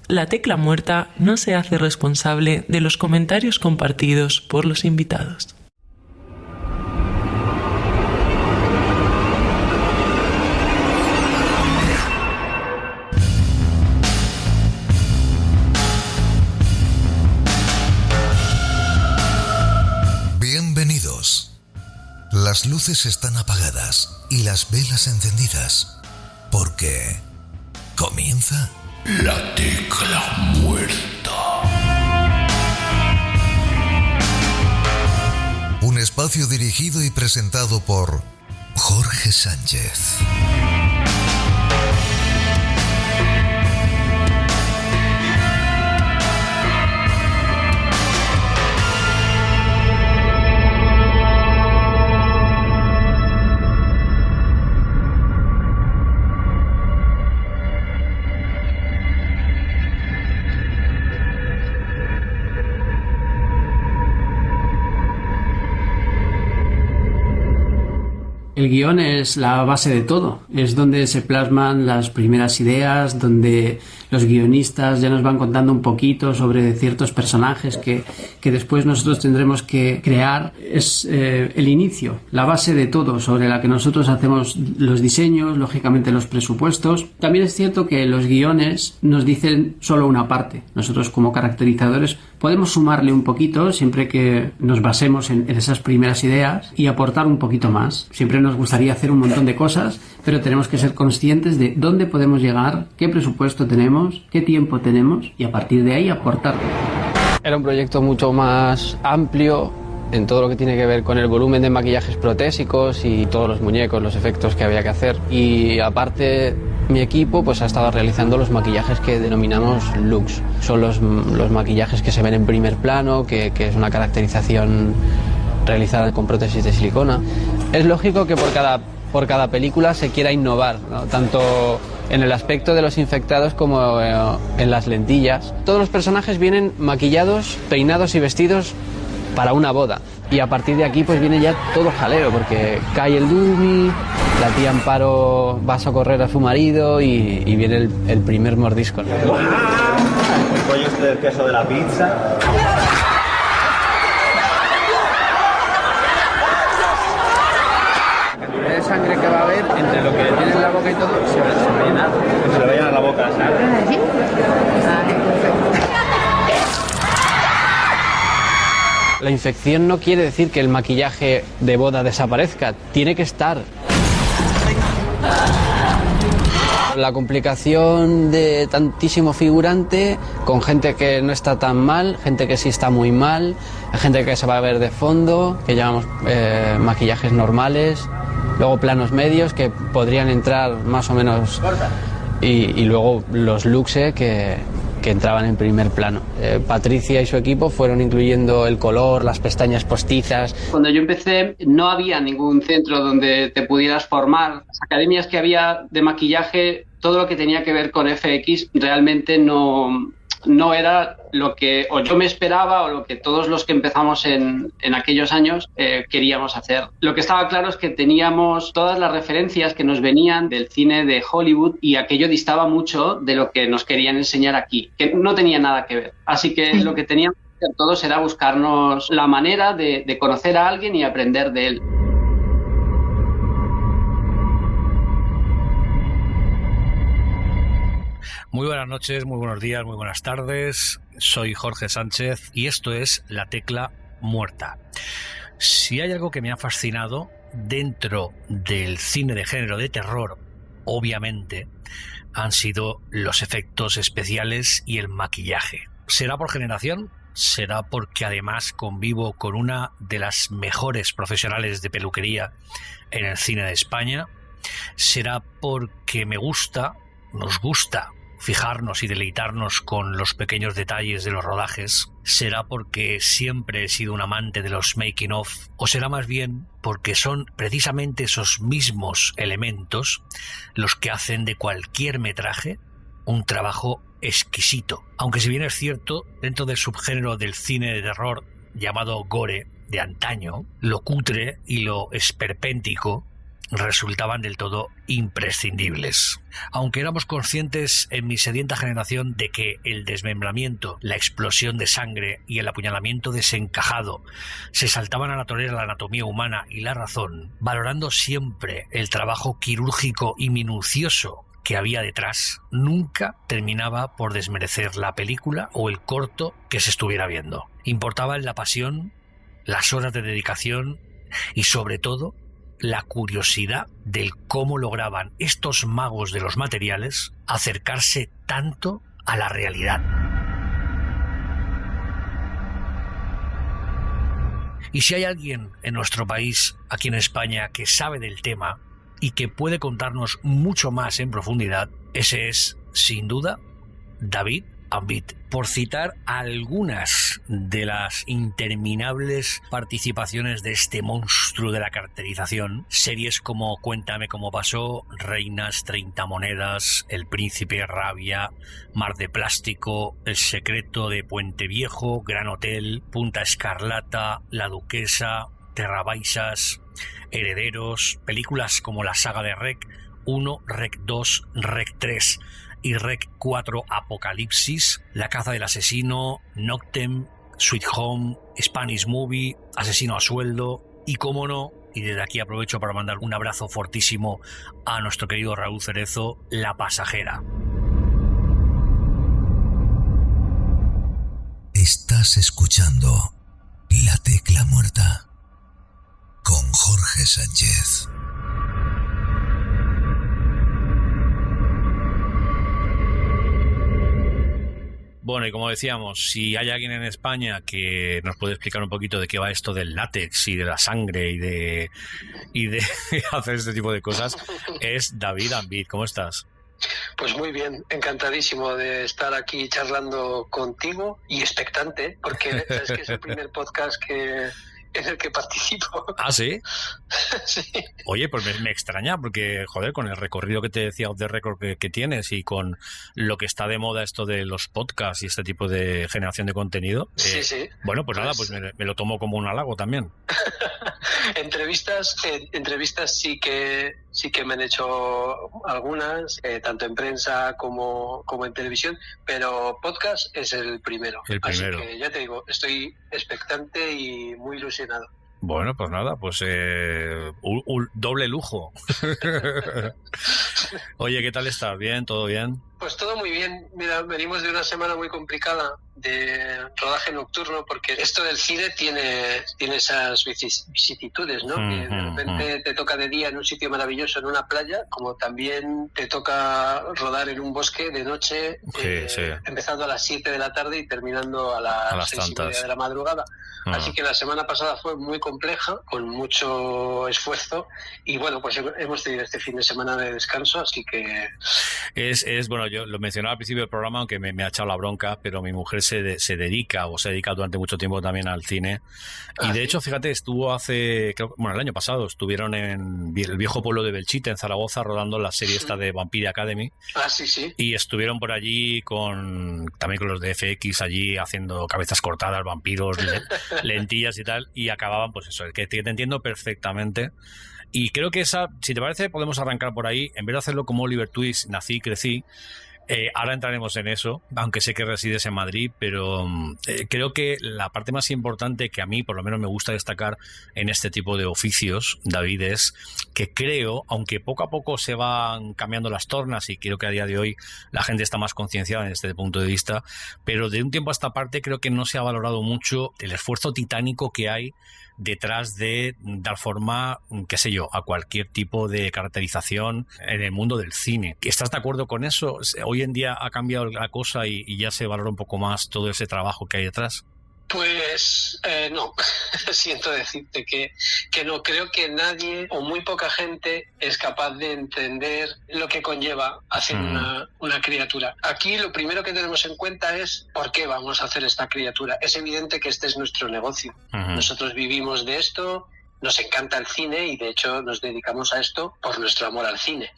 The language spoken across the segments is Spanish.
La Tecla Muerta no se hace responsable de los comentarios compartidos por los invitados. Bienvenidos. Las luces están apagadas y las velas encendidas, porque comienza La Tecla Muerta. Un espacio dirigido y presentado por Jorge Sánchez. El guión es la base de todo, es donde se plasman las primeras ideas, donde los guionistas ya nos van contando un poquito sobre ciertos personajes que después nosotros tendremos que crear. Es el inicio, la base de todo, sobre la que nosotros hacemos los diseños, lógicamente los presupuestos. También es cierto que los guiones nos dicen solo una parte. Nosotros como caracterizadores podemos sumarle un poquito siempre que nos basemos en esas primeras ideas y aportar un poquito más. Siempre nos gustaría hacer un montón de cosas, pero tenemos que ser conscientes de dónde podemos llegar, qué presupuesto tenemos, qué tiempo tenemos y a partir de ahí aportar. Era un proyecto mucho más amplio en todo lo que tiene que ver con el volumen de maquillajes protésicos y todos los muñecos, los efectos que había que hacer. Y aparte, mi equipo pues ha estado realizando los maquillajes que denominamos looks. Son los maquillajes que se ven en primer plano, que es una caracterización realizada con prótesis de silicona. Es lógico que por cada película se quiera innovar, ¿no? Tanto en el aspecto de los infectados como en las lentillas. Todos los personajes vienen maquillados, peinados y vestidos para una boda. Y a partir de aquí pues viene ya todo jaleo, porque cae el dummy, la tía Amparo va a socorrer a su marido y viene el primer mordisco, ¿no? El pollo este del queso de la pizza. De sangre que va a haber entre lo que tiene en la boca y todo se va a llenar. Se le va a llenar la boca, ¿sabes? ¿Sí? Vale, perfecto. La infección no quiere decir que el maquillaje de boda desaparezca, tiene que estar. La complicación de tantísimo figurante, con gente que no está tan mal, gente que sí está muy mal, gente que se va a ver de fondo, que llamamos maquillajes normales, luego planos medios que podrían entrar más o menos y luego los looks que entraban en primer plano. Patricia y su equipo fueron incluyendo el color, las pestañas postizas. Cuando yo empecé no había ningún centro donde te pudieras formar. Las academias que había de maquillaje, todo lo que tenía que ver con FX realmente no era lo que o yo me esperaba o lo que todos los que empezamos en aquellos años queríamos hacer. Lo que estaba claro es que teníamos todas las referencias que nos venían del cine de Hollywood y aquello distaba mucho de lo que nos querían enseñar aquí, que no tenía nada que ver. Así que lo que teníamos que hacer todos era buscarnos la manera de conocer a alguien y aprender de él. Muy buenas noches, muy buenos días, muy buenas tardes. Soy Jorge Sánchez y esto es La Tecla Muerta. Si hay algo que me ha fascinado dentro del cine de género de terror, obviamente, han sido los efectos especiales y el maquillaje. ¿Será por generación? ¿Será porque además convivo con una de las mejores profesionales de peluquería en el cine de España? ¿Será porque nos gusta fijarnos y deleitarnos con los pequeños detalles de los rodajes? ¿Será porque siempre he sido un amante de los making of? ¿O será más bien porque son precisamente esos mismos elementos los que hacen de cualquier metraje un trabajo exquisito? Aunque si bien es cierto, dentro del subgénero del cine de terror llamado gore de antaño, lo cutre y lo esperpéntico resultaban del todo imprescindibles. Aunque éramos conscientes en mi sedienta generación de que el desmembramiento, la explosión de sangre y el apuñalamiento desencajado se saltaban a la torera la anatomía humana y la razón, valorando siempre el trabajo quirúrgico y minucioso que había detrás, nunca terminaba por desmerecer la película o el corto que se estuviera viendo. Importaba la pasión, las horas de dedicación y sobre todo la curiosidad del cómo lograban estos magos de los materiales acercarse tanto a la realidad. Y si hay alguien en nuestro país, aquí en España, que sabe del tema y que puede contarnos mucho más en profundidad, ese es, sin duda, David Ambit. Por citar algunas de las interminables participaciones de este monstruo de la caracterización, series como Cuéntame cómo pasó, Reinas, 30 monedas, El príncipe, Rabia, Mar de plástico, El secreto de Puente Viejo, Gran Hotel, Punta Escarlata, La duquesa, Terrabaixas, Herederos, películas como la saga de Rec 1, Rec 2, Rec 3 y Rec 4 Apocalipsis, La caza del asesino, Noctem, Sweet Home, Spanish Movie, Asesino a sueldo y, cómo no, y desde aquí aprovecho para mandar un abrazo fortísimo a nuestro querido Raúl Cerezo, La pasajera. Estás escuchando La Tecla Muerta con Jorge Sánchez. Bueno, y como decíamos, si hay alguien en España que nos puede explicar un poquito de qué va esto del látex y de la sangre y de hacer este tipo de cosas, es David Ambit. ¿Cómo estás? Pues muy bien, encantadísimo de estar aquí charlando contigo y expectante, porque es que es el primer podcast en el que participo. ¿Ah, sí? Sí. Oye, pues me extraña porque, joder, con el recorrido que te decía off the record que tienes y con lo que está de moda esto de los podcasts y este tipo de generación de contenido, sí. Bueno, pues nada, pues me lo tomo como un halago también. Entrevistas sí que me han hecho algunas, tanto en prensa como en televisión, pero podcast es el primero. Así que ya te digo, estoy expectante y muy ilusionado. Bueno, pues nada, pues un doble lujo. Oye, ¿qué tal estás? ¿Bien? ¿Todo bien? Pues todo muy bien. Mira, venimos de una semana muy complicada de rodaje nocturno, porque esto del cine tiene esas vicisitudes, ¿no? Que de repente te toca de día en un sitio maravilloso, en una playa, como también te toca rodar en un bosque de noche, empezando a las 7 de la tarde y terminando a las 6:30 de la madrugada. Así que la semana pasada fue muy compleja, con mucho esfuerzo, y bueno, pues hemos tenido este fin de semana de descanso, así que... Bueno, yo lo mencionaba al principio del programa, aunque me ha echado la bronca, pero mi mujer se dedica durante mucho tiempo también al cine. Y de hecho, fíjate, estuvo el año pasado, estuvieron en el viejo pueblo de Belchite, en Zaragoza, rodando la serie esta de Vampire Academy. Sí. Y estuvieron por allí también con los de FX, allí haciendo cabezas cortadas, vampiros, lentillas y tal, y acababan, pues eso, que te entiendo perfectamente. Y creo que si te parece, podemos arrancar por ahí, en vez de hacerlo como Oliver Twist, nací y crecí. Ahora entraremos en eso, aunque sé que resides en Madrid, pero creo que la parte más importante que a mí, por lo menos, me gusta destacar en este tipo de oficios, David, es que creo, aunque poco a poco se van cambiando las tornas y creo que a día de hoy la gente está más concienciada en este punto de vista, pero de un tiempo a esta parte creo que no se ha valorado mucho el esfuerzo titánico que hay detrás de dar forma, qué sé yo, a cualquier tipo de caracterización en el mundo del cine. ¿Estás de acuerdo con eso? Hoy en día ha cambiado la cosa y ya se valora un poco más todo ese trabajo que hay detrás. Pues no, siento decirte que no, creo que nadie o muy poca gente es capaz de entender lo que conlleva hacer una criatura. Aquí lo primero que tenemos en cuenta es por qué vamos a hacer esta criatura. Es evidente que este es nuestro negocio. Nosotros vivimos de esto nos encanta el cine y de hecho nos dedicamos a esto por nuestro amor al cine.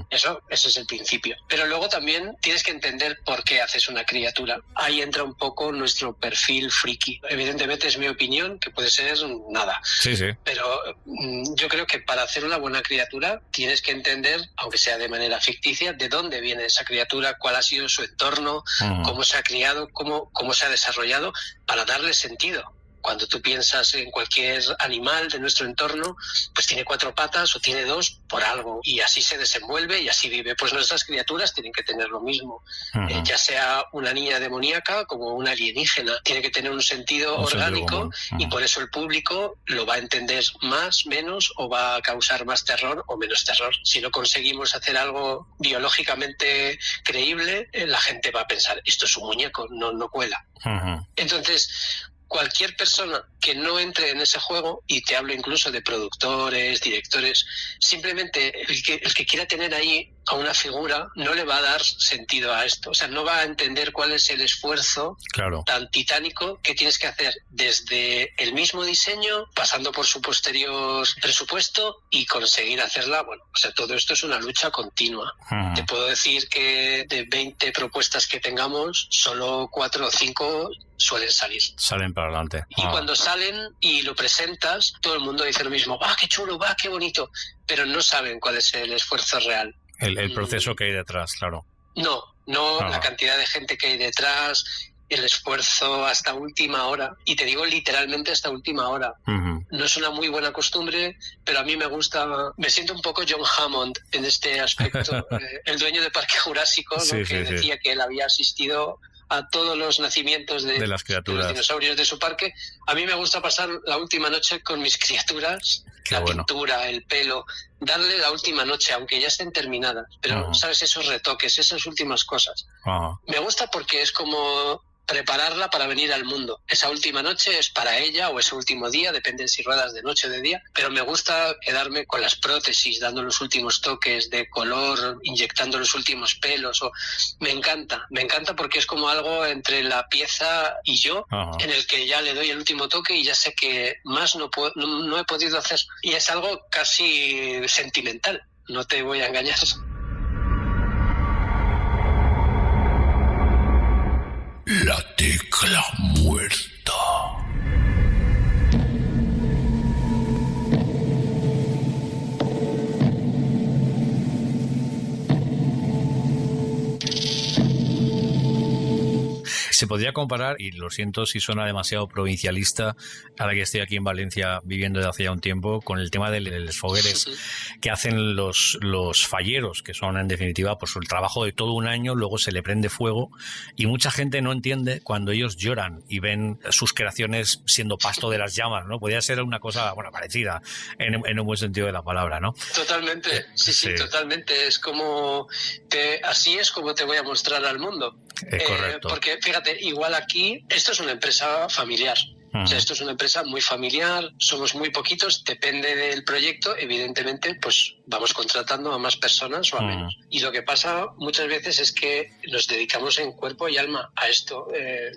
Ese es el principio. Pero luego también tienes que entender por qué haces una criatura. Ahí entra un poco nuestro perfil friki. Evidentemente es mi opinión, que puede ser nada. Sí. Pero yo creo que para hacer una buena criatura tienes que entender, aunque sea de manera ficticia, de dónde viene esa criatura, cuál ha sido su entorno, cómo se ha criado, cómo se ha desarrollado, para darle sentido. Cuando tú piensas en cualquier animal de nuestro entorno, pues tiene 4 patas o tiene 2 por algo, y así se desenvuelve y así vive. Pues nuestras criaturas tienen que tener lo mismo, ya sea una niña demoníaca como una alienígena, tiene que tener un sentido orgánico y por eso el público lo va a entender más, menos, o va a causar más terror o menos terror. Si no conseguimos hacer algo biológicamente creíble, la gente va a pensar, esto es un muñeco, no cuela. Entonces, cualquier persona que no entre en ese juego, y te hablo incluso de productores, directores, simplemente el que quiera tener ahí a una figura no le va a dar sentido a esto. O sea, no va a entender cuál es el esfuerzo tan titánico que tienes que hacer desde el mismo diseño, pasando por su posterior presupuesto y conseguir hacerla. Bueno, o sea, todo esto es una lucha continua. Te puedo decir que de 20 propuestas que tengamos, solo 4 o 5 suelen salir. Salen para adelante. Y cuando salen y lo presentas, todo el mundo dice lo mismo, ¡ah, qué chulo, va, qué bonito! Pero no saben cuál es el esfuerzo real. El proceso que hay detrás, claro. No, la cantidad de gente que hay detrás, el esfuerzo hasta última hora. Y te digo literalmente hasta última hora. No es una muy buena costumbre, pero a mí me gusta, me siento un poco John Hammond en este aspecto. El dueño de Parque Jurásico, ¿no? que decía que él había asistido a todos los nacimientos de las criaturas, de los dinosaurios de su parque. A mí me gusta pasar la última noche con mis criaturas, pintura, el pelo, darle la última noche, aunque ya estén terminadas, pero sabes, esos retoques, esas últimas cosas. Me gusta porque es como prepararla para venir al mundo. Esa última noche es para ella, o ese último día, depende si ruedas de noche o de día, pero me gusta quedarme con las prótesis, dando los últimos toques de color, inyectando los últimos pelos. Me encanta porque es como algo entre la pieza y yo, en el que ya le doy el último toque y ya sé que más no he podido hacer. Y es algo casi sentimental, no te voy a engañar. La tecla muerta. Se podría comparar, y lo siento si suena demasiado provincialista, ahora que estoy aquí en Valencia viviendo desde hace ya un tiempo, con el tema de los fogueres que hacen los falleros, que son en definitiva pues el trabajo de todo un año, luego se le prende fuego y mucha gente no entiende cuando ellos lloran y ven sus creaciones siendo pasto de las llamas, ¿no? Podría ser una cosa parecida en un buen sentido de la palabra, ¿no? Totalmente, sí, totalmente. Es como así es como te voy a mostrar al mundo. Correcto. Porque fíjate, igual aquí esto es una empresa familiar. O sea, esto es una empresa muy familiar, somos muy poquitos, depende del proyecto, evidentemente, pues vamos contratando a más personas o a menos. Y lo que pasa muchas veces es que nos dedicamos en cuerpo y alma a esto.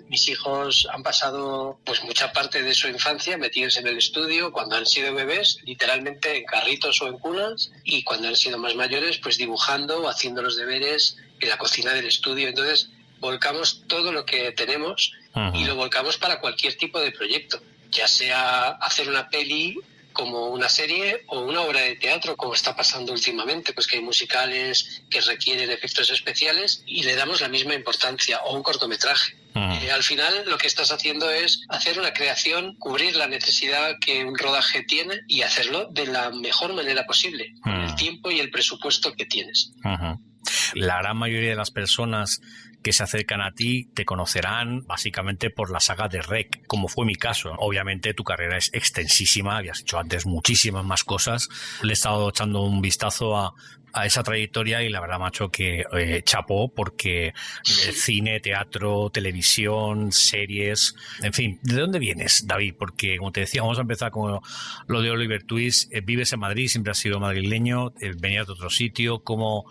Mis hijos han pasado pues mucha parte de su infancia metidos en el estudio, cuando han sido bebés, literalmente en carritos o en cunas, y cuando han sido más mayores, pues dibujando o haciendo los deberes en la cocina del estudio. Entonces, volcamos todo lo que tenemos y lo volcamos para cualquier tipo de proyecto, ya sea hacer una peli como una serie o una obra de teatro, como está pasando últimamente, pues que hay musicales que requieren efectos especiales y le damos la misma importancia, o un cortometraje. Al final lo que estás haciendo es hacer una creación, cubrir la necesidad que un rodaje tiene y hacerlo de la mejor manera posible, con el tiempo y el presupuesto que tienes. La gran mayoría de las personas que se acercan a ti te conocerán básicamente por la saga de REC, como fue mi caso. Obviamente tu carrera es extensísima, habías hecho antes muchísimas más cosas. Le he estado echando un vistazo a esa trayectoria y la verdad, macho, que chapó, porque cine, teatro, televisión, series, en fin. ¿De dónde vienes, David? Porque, como te decía, vamos a empezar con lo de Oliver Twist. Vives en Madrid, siempre has sido madrileño, venías de otro sitio. ¿Cómo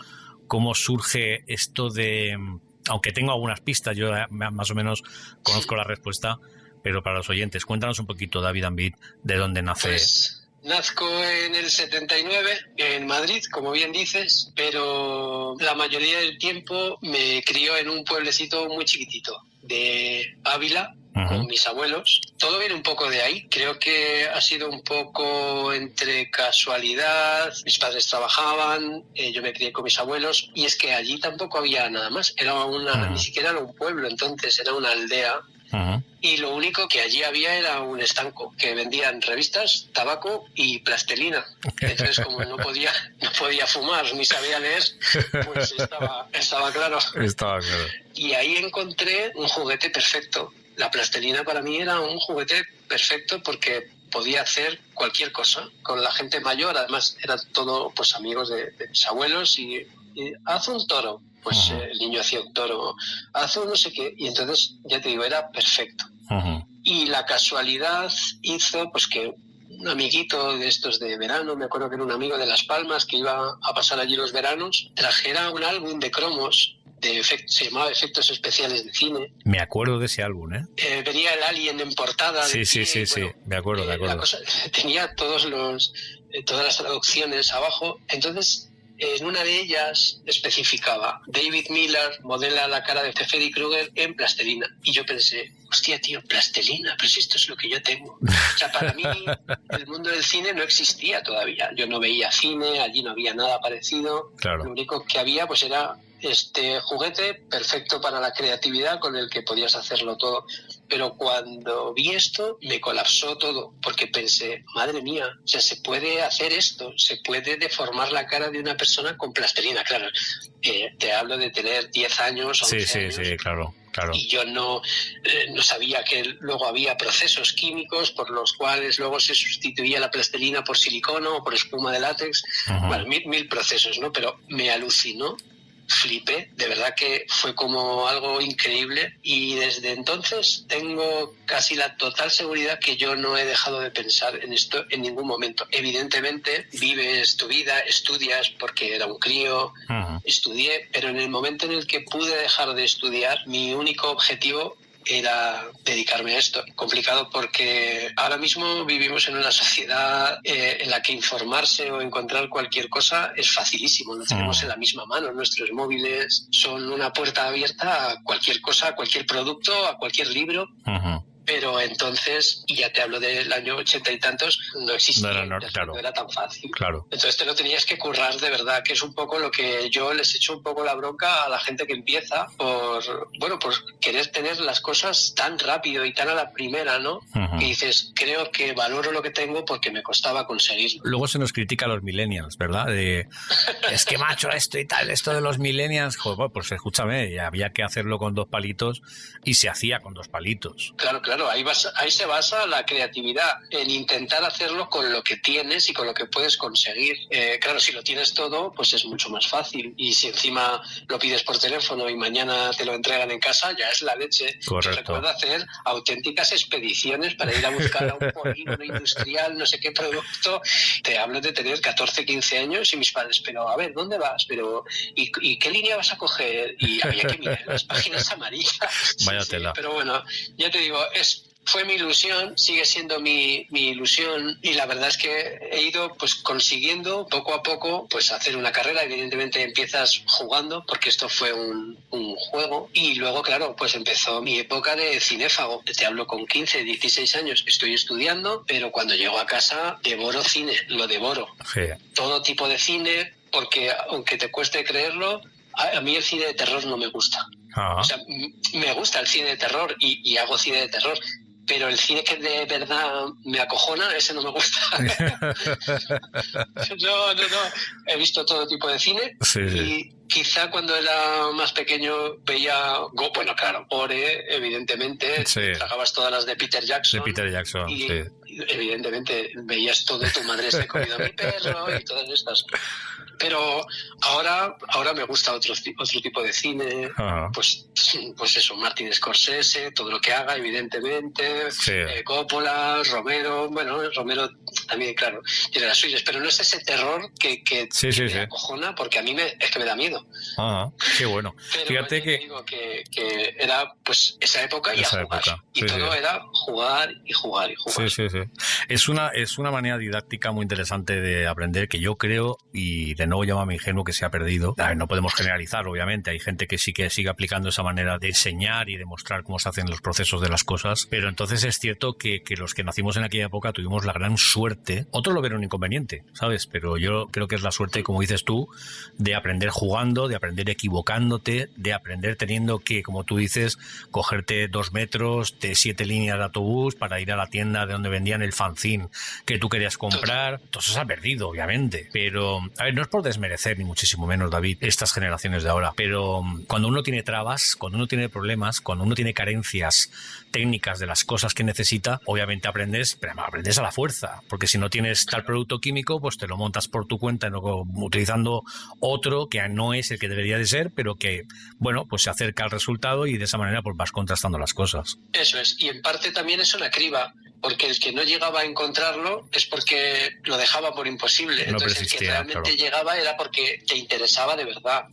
surge esto de...? Aunque tengo algunas pistas, yo más o menos conozco la respuesta, pero para los oyentes, cuéntanos un poquito, David Ambit, de dónde nace Nazco en el 79 en Madrid, como bien dices, pero la mayoría del tiempo me crió en un pueblecito muy chiquitito de Ávila, con mis abuelos. Todo viene un poco de ahí. Creo que ha sido un poco entre casualidad. Mis padres trabajaban, yo me crié con mis abuelos, y es que allí tampoco había nada más. Era ni siquiera era un pueblo, entonces era una aldea. Y lo único que allí había era un estanco que vendían revistas, tabaco y plastilina. Entonces, como no podía fumar ni sabía leer, pues estaba claro. Estaba claro. Y ahí encontré un juguete perfecto. La plastilina para mí era un juguete perfecto porque podía hacer cualquier cosa con la gente mayor. Además, eran todo pues amigos de mis abuelos y haz un toro. Pues el niño hacía un toro, haz un no sé qué. Y entonces, ya te digo, era perfecto. Y la casualidad hizo pues que un amiguito de estos de verano, me acuerdo que era un amigo de Las Palmas que iba a pasar allí los veranos, trajera un álbum de cromos, se llamaba Efectos Especiales de Cine. Me acuerdo de ese álbum, ¿eh? Venía el Alien en portada. Sí, me acuerdo. Tenía todas las traducciones abajo. Entonces, en una de ellas especificaba: David Miller modela la cara de Freddy Krueger en plastilina. Y yo pensé, hostia, tío, plastilina, pero si esto es lo que yo tengo. O sea, para mí el mundo del cine no existía todavía. Yo no veía cine, allí no había nada parecido. Claro. Lo único que había pues era este juguete perfecto para la creatividad con el que podías hacerlo todo. Pero cuando vi esto me colapsó todo, porque pensé, madre mía, o sea, se puede hacer esto, se puede deformar la cara de una persona con plastilina. Claro, te hablo de tener 10 años, 11 años. Sí, claro. Y yo no sabía que luego había procesos químicos por los cuales luego se sustituía la plastilina por silicono o por espuma de látex. Bueno, mil procesos, ¿no? Pero me alucinó. Flipé, de verdad que fue como algo increíble, y desde entonces tengo casi la total seguridad que yo no he dejado de pensar en esto en ningún momento. Evidentemente vives tu vida, estudias porque era un crío, estudié, pero en el momento en el que pude dejar de estudiar, mi único objetivo era dedicarme a esto. Complicado porque ahora mismo vivimos en una sociedad en la que informarse o encontrar cualquier cosa es facilísimo. Lo tenemos en la misma mano. Nuestros móviles son una puerta abierta a cualquier cosa, a cualquier producto, a cualquier libro. Pero entonces, y ya te hablo del año 80 y tantos, no existía, no era tan fácil. Claro. Entonces te lo tenías que currar de verdad, que es un poco lo que yo les echo un poco la bronca a la gente que empieza por querer tener las cosas tan rápido y tan a la primera, ¿no? Que dices, creo que valoro lo que tengo porque me costaba conseguirlo. Luego se nos critica a los millennials, ¿verdad? Es que macho, esto y tal, esto de los millennials, joder, pues escúchame, había que hacerlo con 2 palitos y se hacía con 2 palitos. Claro, ahí se basa la creatividad, en intentar hacerlo con lo que tienes y con lo que puedes conseguir. Claro, si lo tienes todo, pues es mucho más fácil, y si encima lo pides por teléfono y mañana te lo entregan en casa, ya es la leche. Correcto. Recuerdo hacer auténticas expediciones para ir a buscar a un polígono industrial, no sé qué producto. Te hablo de tener 14, 15 años y mis padres, pero a ver, ¿dónde vas? Pero ¿y qué línea vas a coger? Y había que mirar las páginas amarillas. Vaya tela. Pero bueno, ya te digo, fue mi ilusión, sigue siendo mi ilusión, y la verdad es que he ido pues consiguiendo poco a poco pues hacer una carrera. Evidentemente empiezas jugando porque esto fue un juego, y luego claro pues empezó mi época de cinéfago. Te hablo con 15, 16 años, estoy estudiando, pero cuando llego a casa devoro cine, lo devoro. Sí. Todo tipo de cine, porque aunque te cueste creerlo, a mí el cine de terror no me gusta. O sea, me gusta el cine de terror y hago cine de terror, pero el cine que de verdad me acojona, ese no me gusta. No. He visto todo tipo de cine. Sí. Y quizá cuando era más pequeño veía, bueno, claro, Gore, evidentemente. Sí. Tragabas todas las de Peter Jackson. Y, sí. Evidentemente veías todo, Tu madre se ha comido a mi perro y todas estas. Pero ahora me gusta otro tipo de cine. Pues eso, Martin Scorsese, todo lo que haga, evidentemente. Sí. Coppola, Romero. Bueno, Romero también, claro, tiene las suyas, pero no es ese terror que me acojona, porque a mí es que me da miedo. Qué bueno. Pero fíjate que digo que era pues esa época y a jugar. Y todo era jugar y jugar y jugar. Sí. Es una manera didáctica muy interesante de aprender que yo creo, y de nuevo llámame ingenuo, que se ha perdido. A ver, no podemos generalizar, obviamente. Hay gente que sí que sigue aplicando esa manera de enseñar y demostrar cómo se hacen los procesos de las cosas. Pero entonces es cierto que los que nacimos en aquella época tuvimos la gran suerte. Otros lo ven un inconveniente, ¿sabes? Pero yo creo que es la suerte, como dices tú, de aprender jugando, de aprender equivocándote, de aprender teniendo que, como tú dices, cogerte 2 metros de 7 líneas de autobús para ir a la tienda de donde vendían el fanzine que tú querías comprar. Todo eso se ha perdido, obviamente. Pero, a ver, no es por desmerecer, ni muchísimo menos, David, estas generaciones de ahora. Pero cuando uno tiene trabas, cuando uno tiene problemas, cuando uno tiene carencias técnicas de las cosas que necesita, obviamente aprendes, pero aprendes a la fuerza. Porque si no tienes tal producto químico, pues te lo montas por tu cuenta utilizando otro que no es el que debería de ser, pero que, bueno, pues se acerca al resultado y de esa manera pues vas contrastando las cosas. Eso es, y en parte también es una criba, porque el que no llegaba a encontrarlo es porque lo dejaba por imposible. No entonces persistía, el que realmente llegaba era porque te interesaba de verdad.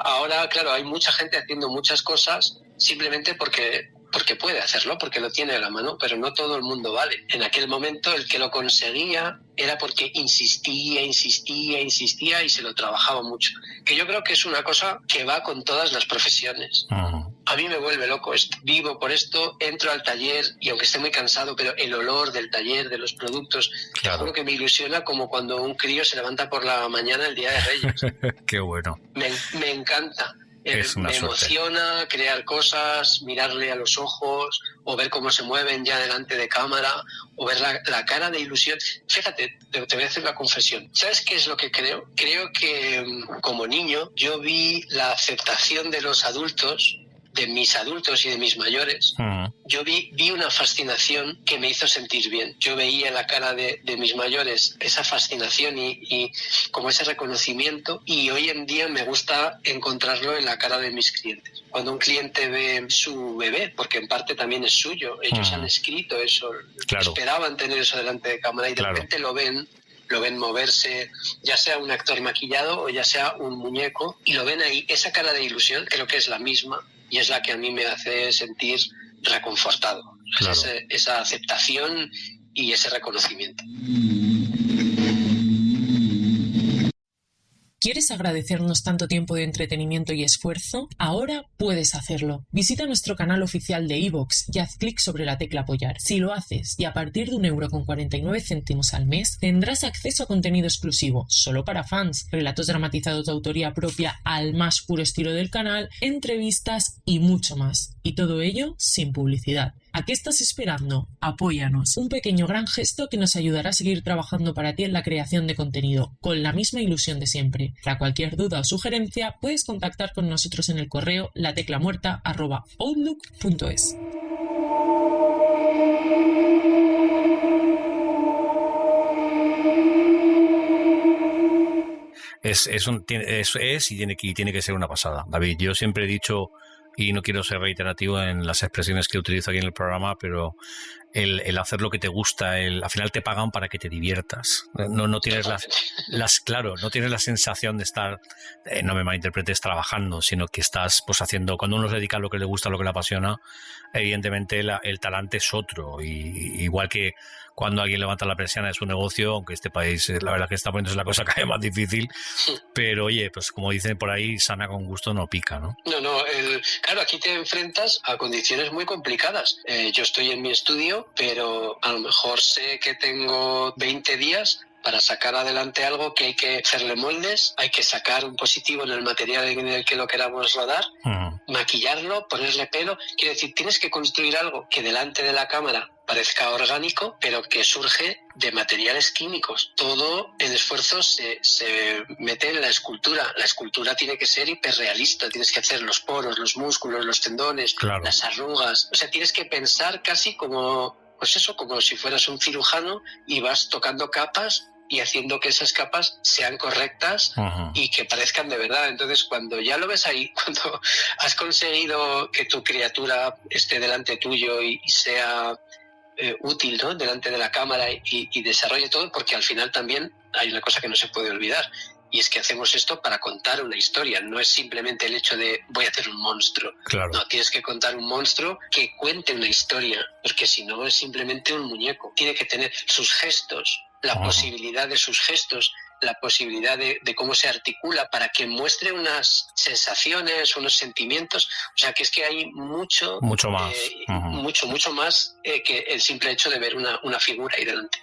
Ahora, claro, hay mucha gente haciendo muchas cosas simplemente porque puede hacerlo, porque lo tiene a la mano, pero no todo el mundo vale. En aquel momento el que lo conseguía era porque insistía y se lo trabajaba mucho. Que yo creo que es una cosa que va con todas las profesiones. A mí me vuelve loco esto. Vivo por esto, entro al taller y aunque esté muy cansado, pero el olor del taller, de los productos, claro, te juro que me ilusiona como cuando un crío se levanta por la mañana el día de Reyes. Qué bueno. Me encanta. Me emociona crear cosas, mirarle a los ojos o ver cómo se mueven ya delante de cámara o ver la cara de ilusión. Fíjate, te voy a hacer una confesión. ¿Sabes qué es lo que creo? Creo que como niño yo vi la aceptación de los adultos, de mis adultos y de mis mayores. Yo vi una fascinación que me hizo sentir bien. Yo veía en la cara de mis mayores esa fascinación y como ese reconocimiento, y hoy en día me gusta encontrarlo en la cara de mis clientes. Cuando un cliente ve su bebé, porque en parte también es suyo, ellos han escrito eso, claro, esperaban tener eso delante de cámara y de repente lo ven moverse, ya sea un actor maquillado o ya sea un muñeco, y lo ven ahí, esa cara de ilusión creo que es la misma y es la que a mí me hace sentir reconfortado. Claro. Esa aceptación y ese reconocimiento. ¿Quieres agradecernos tanto tiempo de entretenimiento y esfuerzo? Ahora puedes hacerlo. Visita nuestro canal oficial de iVoox y haz clic sobre la tecla apoyar. Si lo haces y a partir de 1,49 € al mes, tendrás acceso a contenido exclusivo, solo para fans, relatos dramatizados de autoría propia al más puro estilo del canal, entrevistas y mucho más. Y todo ello sin publicidad. ¿A qué estás esperando? Apóyanos. Un pequeño gran gesto que nos ayudará a seguir trabajando para ti en la creación de contenido, con la misma ilusión de siempre. Para cualquier duda o sugerencia, puedes contactar con nosotros en el correo lateclamuerta@outlook.es. Es y tiene que ser una pasada. David, yo siempre he dicho, y no quiero ser reiterativo en las expresiones que utilizo aquí en el programa, pero el hacer lo que te gusta, al final te pagan para que te diviertas. No tienes no tienes la sensación de estar, no me malinterpretes, trabajando, sino que estás pues haciendo, cuando uno se dedica a lo que le gusta, a lo que le apasiona, evidentemente el talante es otro, y igual que cuando alguien levanta la persiana de su negocio, aunque este país la verdad que está poniéndose la cosa cada vez más difícil, pero oye, pues como dicen por ahí, sana con gusto no pica, ¿no? Claro, aquí te enfrentas a condiciones muy complicadas. Yo estoy en mi estudio, pero a lo mejor sé que tengo 20 días para sacar adelante algo que hay que hacerle moldes, hay que sacar un positivo en el material en el que lo queramos rodar, maquillarlo, ponerle pelo. Quiero decir, tienes que construir algo que delante de la cámara parezca orgánico, pero que surge de materiales químicos. Todo el esfuerzo se mete en la escultura. La escultura tiene que ser hiperrealista, tienes que hacer los poros, los músculos, los tendones, claro, las arrugas. O sea, tienes que pensar casi como si fueras un cirujano y vas tocando capas y haciendo que esas capas sean correctas y que parezcan de verdad. Entonces, cuando ya lo ves ahí, cuando has conseguido que tu criatura esté delante tuyo y sea útil, ¿no?, delante de la cámara y desarrolle todo, porque al final también hay una cosa que no se puede olvidar, y es que hacemos esto para contar una historia, no es simplemente el hecho de voy a hacer un monstruo. Claro. No, tienes que contar un monstruo que cuente una historia, porque si no es simplemente un muñeco. Tiene que tener sus gestos, la posibilidad de sus gestos, la posibilidad de cómo se articula para que muestre unas sensaciones, unos sentimientos. O sea, que es que hay mucho más, mucho más que el simple hecho de ver una figura ahí delante.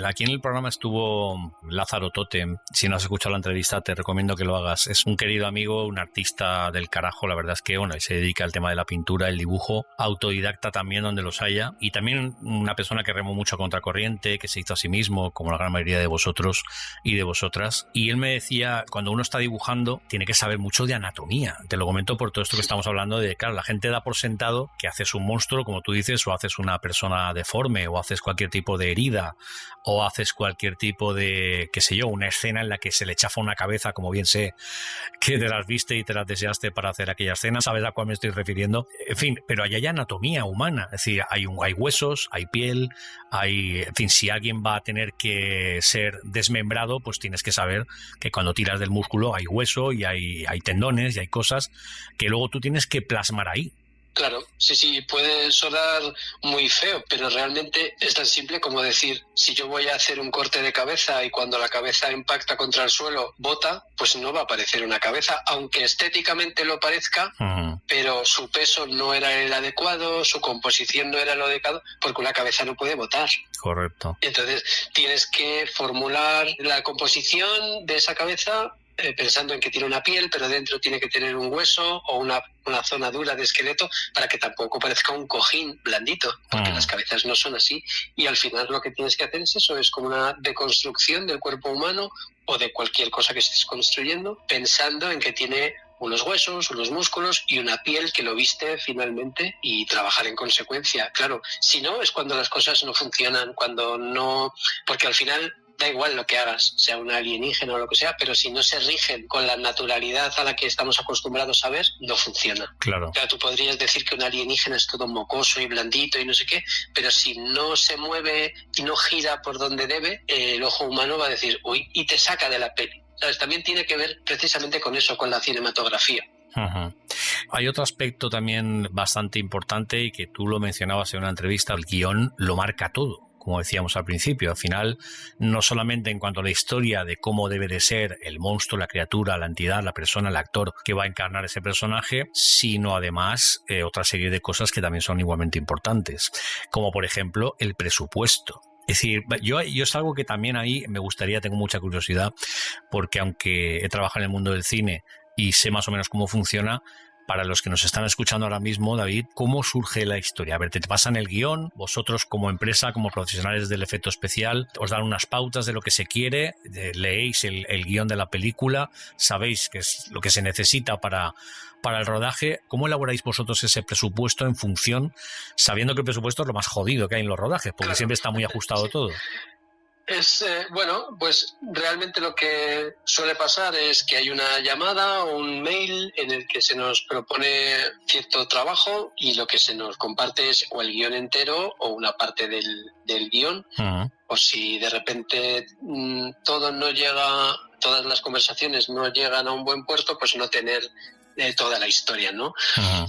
Aquí en el programa estuvo Lázaro Totem. Si no has escuchado la entrevista, te recomiendo que lo hagas. Es un querido amigo, un artista del carajo, la verdad es que y se dedica al tema de la pintura, el dibujo, autodidacta también donde los haya, y también una persona que remó mucho contracorriente, que se hizo a sí mismo, como la gran mayoría de vosotros y de vosotras. Y él me decía, cuando uno está dibujando, tiene que saber mucho de anatomía. Te lo comento por todo esto que estamos hablando de, claro, la gente da por sentado que haces un monstruo, como tú dices, o haces una persona deforme, o haces cualquier tipo de herida, o haces cualquier tipo de, qué sé yo, una escena en la que se le chafa una cabeza, como bien sé que te las viste y te las deseaste para hacer aquella escena, sabes a cuál me estoy refiriendo. En fin, pero allá hay anatomía humana, es decir, hay huesos, hay piel, en fin, si alguien va a tener que ser desmembrado, pues tienes que saber que cuando tiras del músculo hay hueso y hay tendones y hay cosas que luego tú tienes que plasmar ahí. Claro, sí, puede sonar muy feo, pero realmente es tan simple como decir, si yo voy a hacer un corte de cabeza y cuando la cabeza impacta contra el suelo bota, pues no va a aparecer una cabeza, aunque estéticamente lo parezca, pero su peso no era el adecuado, su composición no era lo adecuado, porque una cabeza no puede botar. Correcto. Entonces tienes que formular la composición de esa cabeza pensando en que tiene una piel, pero dentro tiene que tener un hueso o una zona dura de esqueleto para que tampoco parezca un cojín blandito, porque las cabezas no son así. Y al final lo que tienes que hacer es eso, es como una deconstrucción del cuerpo humano o de cualquier cosa que estés construyendo, pensando en que tiene unos huesos, unos músculos y una piel que lo viste finalmente y trabajar en consecuencia. Claro, si no es cuando las cosas no funcionan, cuando no... Porque al final... Da igual lo que hagas, sea un alienígena o lo que sea, pero si no se rigen con la naturalidad a la que estamos acostumbrados a ver, no funciona. Claro. O sea, tú podrías decir que un alienígena es todo mocoso y blandito y no sé qué, pero si no se mueve y no gira por donde debe, el ojo humano va a decir, uy, y te saca de la peli. ¿Sabes? También tiene que ver precisamente con eso, con la cinematografía. Hay otro aspecto también bastante importante y que tú lo mencionabas en una entrevista, el guión lo marca todo. Como decíamos al principio, al final, no solamente en cuanto a la historia de cómo debe de ser el monstruo, la criatura, la entidad, la persona, el actor que va a encarnar ese personaje, sino además otra serie de cosas que también son igualmente importantes, como por ejemplo el presupuesto. Es decir, yo es algo que también ahí me gustaría, tengo mucha curiosidad, porque aunque he trabajado en el mundo del cine y sé más o menos cómo funciona, para los que nos están escuchando ahora mismo, David, ¿cómo surge la historia? A ver, te pasan el guión, vosotros como empresa, como profesionales del efecto especial, os dan unas pautas de lo que se quiere, leéis el guión de la película, sabéis qué es lo que se necesita para el rodaje. ¿Cómo elaboráis vosotros ese presupuesto en función, sabiendo que el presupuesto es lo más jodido que hay en los rodajes, porque claro, siempre está muy ajustado todo? Bueno, pues realmente lo que suele pasar es que hay una llamada o un mail en el que se nos propone cierto trabajo y lo que se nos comparte es o el guión entero o una parte del guión. O si de repente todas las conversaciones no llegan a un buen puerto, pues no tener toda la historia, ¿no?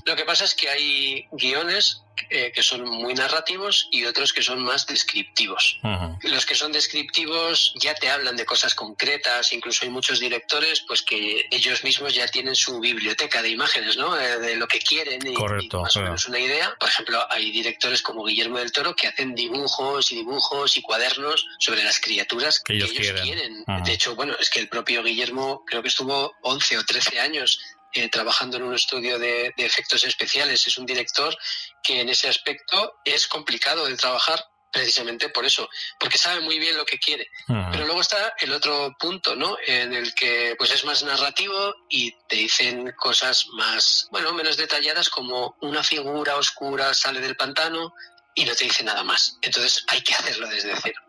Lo que pasa es que hay guiones que son muy narrativos y otros que son más descriptivos. Los que son descriptivos ya te hablan de cosas concretas, incluso hay muchos directores pues que ellos mismos ya tienen su biblioteca de imágenes, ¿no? De lo que quieren y más o menos una idea. Por ejemplo, hay directores como Guillermo del Toro que hacen dibujos y cuadernos sobre las criaturas que ellos quieren. De hecho, bueno, es que el propio Guillermo creo que estuvo 11 o 13 años trabajando en un estudio de efectos especiales. Es un director que en ese aspecto es complicado de trabajar precisamente por eso, porque sabe muy bien lo que quiere. Pero luego está el otro punto, ¿no? En el que pues es más narrativo y te dicen cosas más, menos detalladas, como una figura oscura sale del pantano y no te dice nada más. Entonces hay que hacerlo desde cero.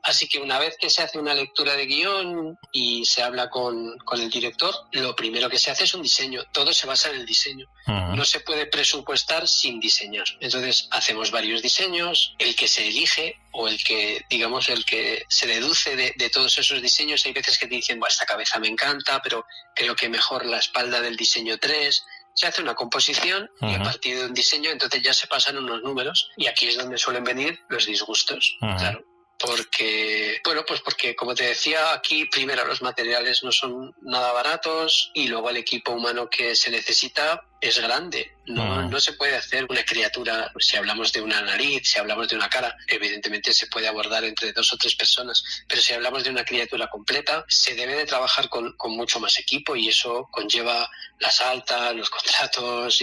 Así que una vez que se hace una lectura de guión y se habla con el director, lo primero que se hace es un diseño. Todo se basa en el diseño. No se puede presupuestar sin diseñar. Entonces hacemos varios diseños. El que se elige o el que, digamos, el que se deduce de todos esos diseños, hay veces que te dicen, esta cabeza me encanta, pero creo que mejor la espalda del diseño 3. Se hace una composición y a partir de un diseño entonces ya se pasan unos números y aquí es donde suelen venir los disgustos, claro. Porque, porque como te decía, aquí primero los materiales no son nada baratos y luego el equipo humano que se necesita es grande. No se puede hacer una criatura, si hablamos de una nariz, si hablamos de una cara, evidentemente se puede abordar entre 2 o 3 personas, pero si hablamos de una criatura completa, se debe de trabajar con mucho más equipo y eso conlleva las altas, los contratos,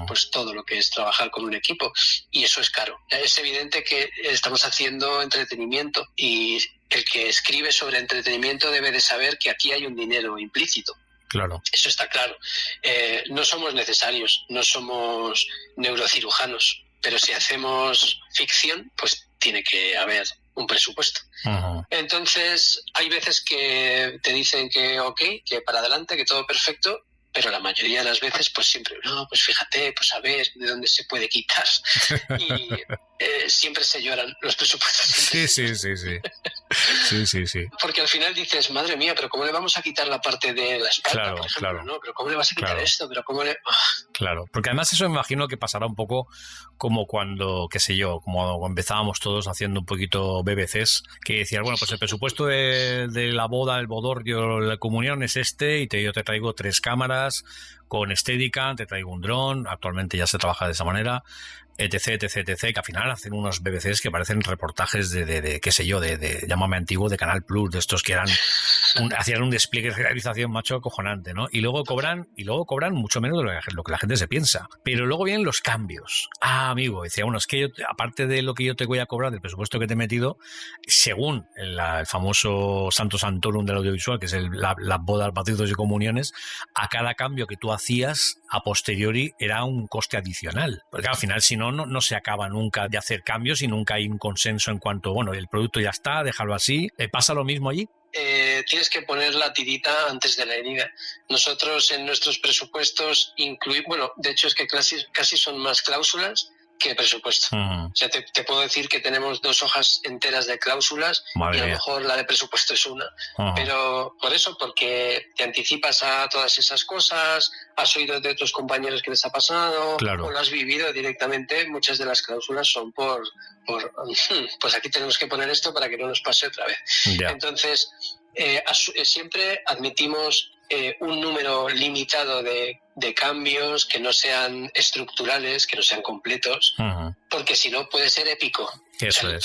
pues todo lo que es trabajar con un equipo y eso es caro. Es evidente que estamos haciendo entretenimiento y el que escribe sobre entretenimiento debe de saber que aquí hay un dinero implícito. Claro. Eso está claro. No somos necesarios, no somos neurocirujanos, pero si hacemos ficción, pues tiene que haber un presupuesto. Entonces, hay veces que te dicen que que para adelante, que todo perfecto, pero la mayoría de las veces, pues siempre, no, pues fíjate, pues a ver de dónde se puede quitar. Y siempre se lloran los presupuestos. Sí. Porque al final dices, madre mía, pero ¿cómo le vamos a quitar la parte de la espalda, por ejemplo? Claro. ¿No? ¿Pero cómo le vas a quitar esto? ¿Pero cómo le...? Claro, porque además eso me imagino que pasará un poco como cuando, qué sé yo, como empezábamos todos haciendo un poquito BBCs, que decías, bueno, pues el presupuesto de la boda, el bodorrio, la comunión es y yo te traigo 3 cámaras con Steadicam, te traigo un dron, actualmente ya se trabaja de esa manera, etc, que al final hacen unos BBCs que parecen reportajes de qué sé yo, de llámame antiguo, de Canal Plus, de estos que hacían un despliegue de realización macho acojonante, ¿no? Y luego cobran mucho menos de lo que la gente se piensa. Pero luego vienen los cambios. Amigo, decía, es que yo, aparte de lo que yo te voy a cobrar del presupuesto que te he metido, según el famoso Santo Santorum del audiovisual, que es las bodas, bautizos y comuniones, a cada cambio que tú hacías a posteriori era un coste adicional. Porque al final, si no se acaba nunca de hacer cambios y nunca hay un consenso en cuanto, el producto ya está, déjalo así. ¿Pasa lo mismo allí? Tienes que poner la tirita antes de la herida. Nosotros en nuestros presupuestos de hecho es que casi son más cláusulas que presupuesto. O sea, te puedo decir que tenemos 2 hojas enteras de cláusulas y a lo mejor la de presupuesto es una. Pero por eso, porque te anticipas a todas esas cosas, has oído de otros compañeros que les ha pasado, o lo has vivido directamente. Muchas de las cláusulas son por pues aquí tenemos que poner esto para que no nos pase otra vez. Entonces, siempre admitimos un número limitado de cambios que no sean estructurales, que no sean completos, porque si no puede ser épico. Eso es.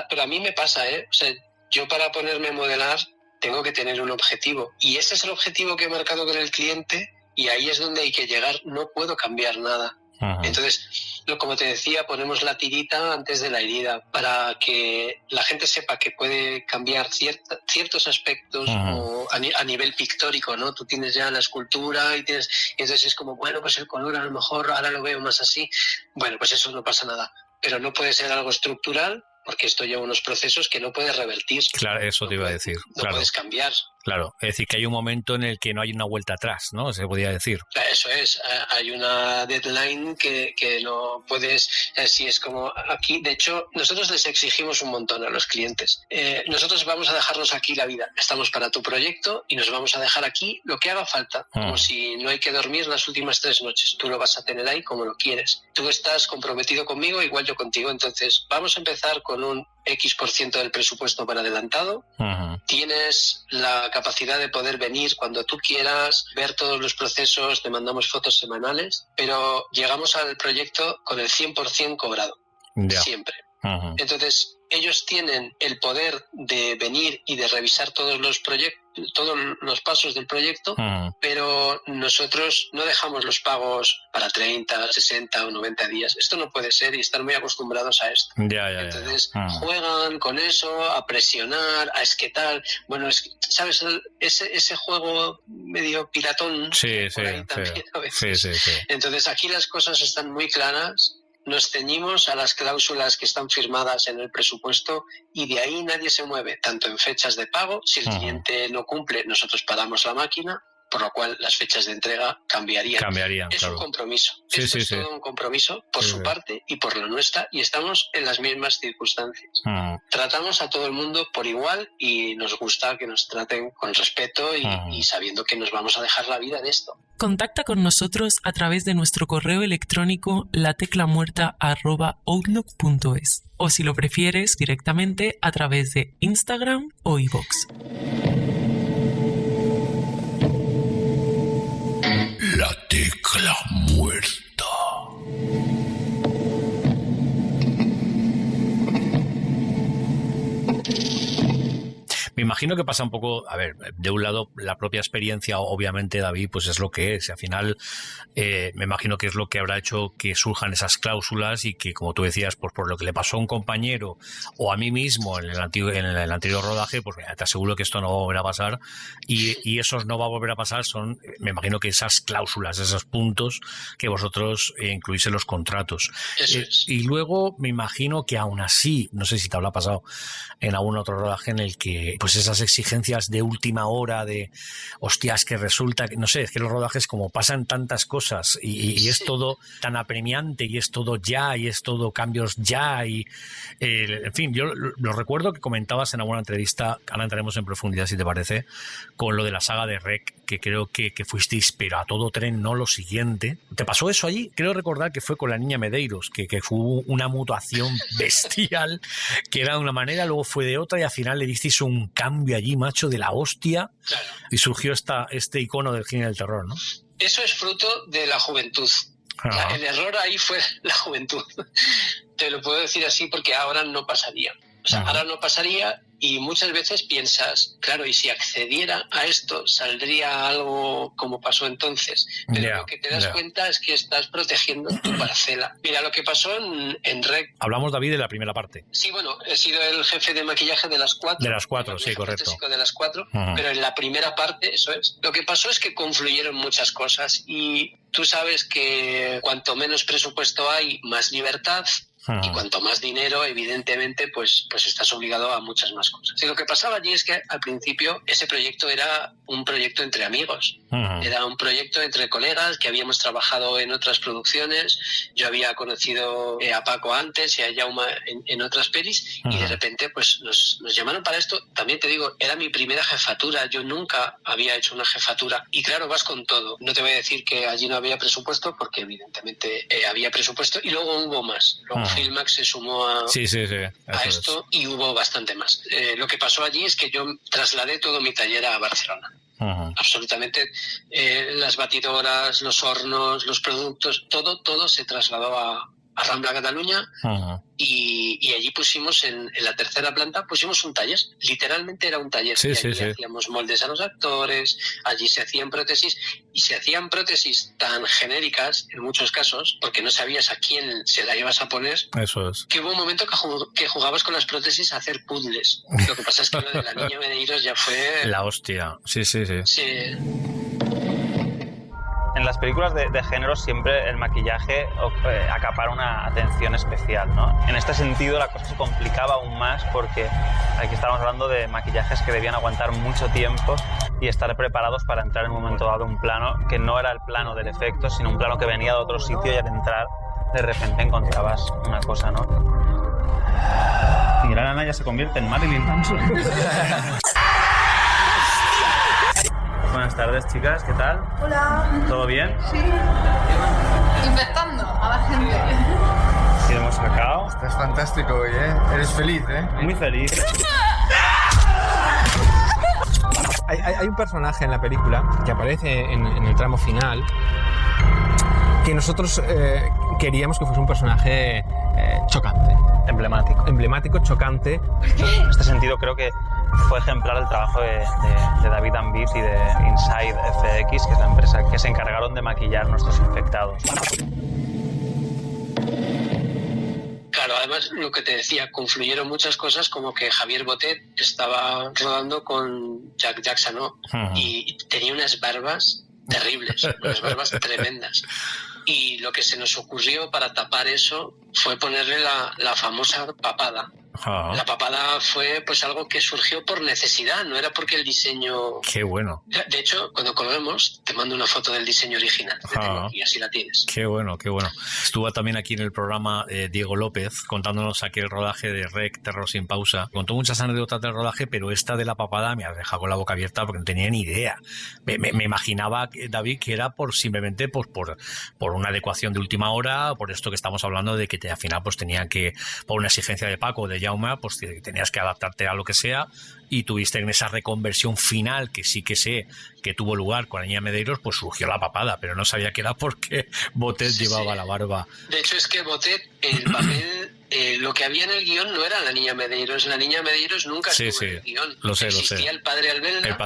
Pero a mí me pasa, o sea, yo para ponerme a modelar tengo que tener un objetivo y ese es el objetivo que he marcado con el cliente y ahí es donde hay que llegar, no puedo cambiar nada. Entonces, como te decía, ponemos la tirita antes de la herida para que la gente sepa que puede cambiar ciertos aspectos o a nivel pictórico, ¿no? Tú tienes ya la escultura y entonces es como, pues el color a lo mejor ahora lo veo más así. Pues eso no pasa nada, pero no puede ser algo estructural porque esto lleva unos procesos que no puedes revertir. Claro, eso te iba a decir. No puedes cambiar. Claro, es decir, que hay un momento en el que no hay una vuelta atrás, ¿no? Se podría decir. Eso es, hay una deadline que no puedes, si es como aquí, de hecho, nosotros les exigimos un montón a los clientes. Nosotros vamos a dejarnos aquí la vida, estamos para tu proyecto y nos vamos a dejar aquí lo que haga falta, como si no hay que dormir las últimas 3 noches, tú lo vas a tener ahí como lo quieres. Tú estás comprometido conmigo, igual yo contigo, entonces vamos a empezar con un X% del presupuesto para adelantado. Tienes la capacidad de poder venir cuando tú quieras, ver todos los procesos, te mandamos fotos semanales, pero llegamos al proyecto con el 100% cobrado, siempre. Entonces, ellos tienen el poder de venir y de revisar todos los pasos del proyecto, pero nosotros no dejamos los pagos para 30, 60 o 90 días. Esto no puede ser y están muy acostumbrados a esto. Entonces, juegan con eso, a presionar, a esquetar. ¿Sabes? Ese juego medio piratón. Sí. Entonces, aquí las cosas están muy claras. nos ceñimos a las cláusulas que están firmadas en el presupuesto y de ahí nadie se mueve, tanto en fechas de pago, si el cliente no cumple, nosotros paramos la máquina, por lo cual las fechas de entrega cambiarían. Es claro. Un compromiso. Esto es todo un compromiso por su parte y por la nuestra, y estamos en las mismas circunstancias. Tratamos a todo el mundo por igual y nos gusta que nos traten con respeto y sabiendo que nos vamos a dejar la vida de esto. Contacta con nosotros a través de nuestro correo electrónico lateclamuerta@outlook.es o, si lo prefieres, directamente a través de Instagram o iVoox. La tecla muerta. Me imagino que pasa un poco, a ver, de un lado la propia experiencia, obviamente, David, pues es lo que es. Al final, me imagino que es lo que habrá hecho que surjan esas cláusulas y que, como tú decías, pues por lo que le pasó a un compañero o a mí mismo en el anterior rodaje, pues te aseguro que esto no va a volver a pasar, y esos no va a volver a pasar son, me imagino que esas cláusulas, esos puntos que vosotros incluís en los contratos. Eso es. Y luego me imagino que aún así, no sé si te habrá pasado en algún otro rodaje en el que pues esas exigencias de última hora de hostias, que resulta que, no sé, es que los rodajes como pasan tantas cosas y es todo tan apremiante y es todo ya y es todo cambios ya y en fin, yo lo recuerdo que comentabas en alguna entrevista, ahora entraremos en profundidad si te parece, con lo de la saga de REC, que creo que fuisteis pero a todo tren, no lo siguiente. ¿Te pasó eso allí? Creo recordar que fue con la niña Medeiros, que fue una mutuación bestial, que era de una manera, luego fue de otra y al final le disteis un cambio allí, macho, de la hostia, claro. Y surgió este icono del cine del terror, ¿no? Eso es fruto de la juventud. El error ahí fue la juventud. Te lo puedo decir así porque ahora no pasaría. O sea, ahora no pasaría, y muchas veces piensas, claro, y si accediera a esto, saldría algo como pasó entonces. Pero lo que te das cuenta es que estás protegiendo tu parcela. Mira, lo que pasó en REC... Hablamos, David, de la primera parte. Sí, bueno, he sido el jefe de maquillaje de las 4. De las 4, sí, correcto. De las 4, pero en la primera parte, eso es. Lo que pasó es que confluyeron muchas cosas, y tú sabes que cuanto menos presupuesto hay, más libertad. Y cuanto más dinero, evidentemente, pues estás obligado a muchas más cosas. Y lo que pasaba allí es que al principio ese proyecto era un proyecto entre amigos. Era un proyecto entre colegas que habíamos trabajado en otras producciones. Yo había conocido a Paco antes y a Jaume en otras pelis, y de repente pues nos llamaron para esto. También te digo, era mi primera jefatura. Yo nunca había hecho una jefatura. Y claro, vas con todo. No te voy a decir que allí no había presupuesto, porque evidentemente había presupuesto, y luego hubo más. Luego Filmax se sumó a esto y hubo bastante más. Lo que pasó allí es que yo trasladé todo mi taller a Barcelona. Absolutamente. Las batidoras, los hornos, los productos, todo se trasladó a Rambla, Cataluña, y allí pusimos en la tercera planta pusimos un taller. Literalmente era un taller. Hacíamos moldes a los actores, allí se hacían prótesis, y se hacían prótesis tan genéricas en muchos casos, porque no sabías a quién se la ibas a poner. Eso es. Que hubo un momento que jugabas con las prótesis a hacer puzzles. Lo que pasa es que lo de la niña Medeiros ya fue la hostia. Sí. En las películas de género siempre el maquillaje acapara una atención especial, ¿no? En este sentido la cosa se complicaba aún más, porque aquí estamos hablando de maquillajes que debían aguantar mucho tiempo y estar preparados para entrar en un momento dado un plano que no era el plano del efecto, sino un plano que venía de otro sitio, y al entrar de repente encontrabas una cosa, ¿no? Y Gran Ana ya se convierte en Marilyn Manson. Buenas tardes, chicas, ¿qué tal? Hola. ¿Todo bien? Sí. Infectando a la gente. ¿Qué hemos sacado? Estás fantástico hoy, ¿eh? Eres feliz, ¿eh? Muy feliz. Hay un personaje en la película que aparece en el tramo final que nosotros queríamos que fuese un personaje chocante. Emblemático, chocante. En este sentido creo que fue ejemplar el trabajo de David Ambit y de Inside FX, que es la empresa que se encargaron de maquillar nuestros infectados. Claro, además lo que te decía, confluyeron muchas cosas, como que Javier Botet estaba rodando con Jack Jackson, ¿no? Y tenía unas barbas terribles, unas barbas tremendas. y lo que se nos ocurrió para tapar eso fue ponerle la famosa papada. La papada fue pues algo que surgió por necesidad, no era porque el diseño... Qué bueno. De hecho, cuando colguemos, te mando una foto del diseño original y así la tienes. Qué bueno, qué bueno. Estuvo también aquí en el programa Diego López contándonos aquí el rodaje de REC, Terror sin pausa. Contó muchas anécdotas del rodaje, pero esta de la papada me ha dejado con la boca abierta porque no tenía ni idea. Me imaginaba, David, que era simplemente pues, por una adecuación de última hora, por esto que estamos hablando de que al final pues tenían que, por una exigencia de Paco, de Jaume, pues tenías que adaptarte a lo que sea, y tuviste en esa reconversión final, que sí que sé que tuvo lugar con la niña Medeiros, pues surgió la papada, pero no sabía que era porque Botet llevaba la barba. De hecho, es que Botet, el papel, lo que había en el guión no era la niña Medeiros. La niña Medeiros nunca estuvo en el guión. Existía el padre Albelda. El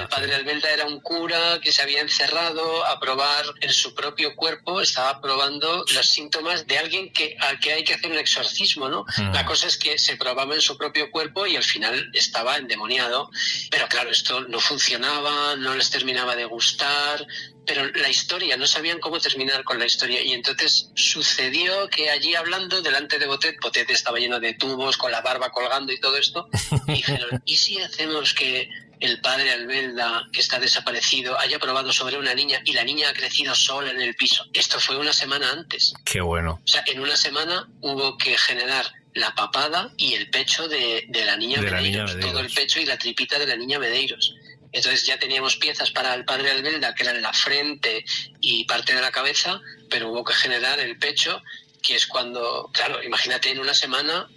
padre Albelda era un cura que se había encerrado a probar en su propio cuerpo, estaba probando los síntomas de alguien al que hay que hacer un exorcismo, ¿no? La cosa es que se probaba en su propio cuerpo y al final estaba endemoniado. Pero claro, esto no funcionaba, no les terminaba de gustar, pero la historia, no sabían cómo terminar con la historia, y entonces sucedió que allí hablando delante de Botet estaba lleno de tubos, con la barba colgando y todo esto, y dijeron, ¿y si hacemos que el padre Albelda, que está desaparecido, haya probado sobre una niña y la niña ha crecido sola en el piso? Esto fue una semana antes. Qué bueno. O sea, en una semana hubo que generar la papada y el pecho de la niña Medeiros, todo el pecho y la tripita de la niña Medeiros. Entonces ya teníamos piezas para el padre Albelda, que eran la frente y parte de la cabeza, pero hubo que generar el pecho, que es cuando, claro, imagínate en una semana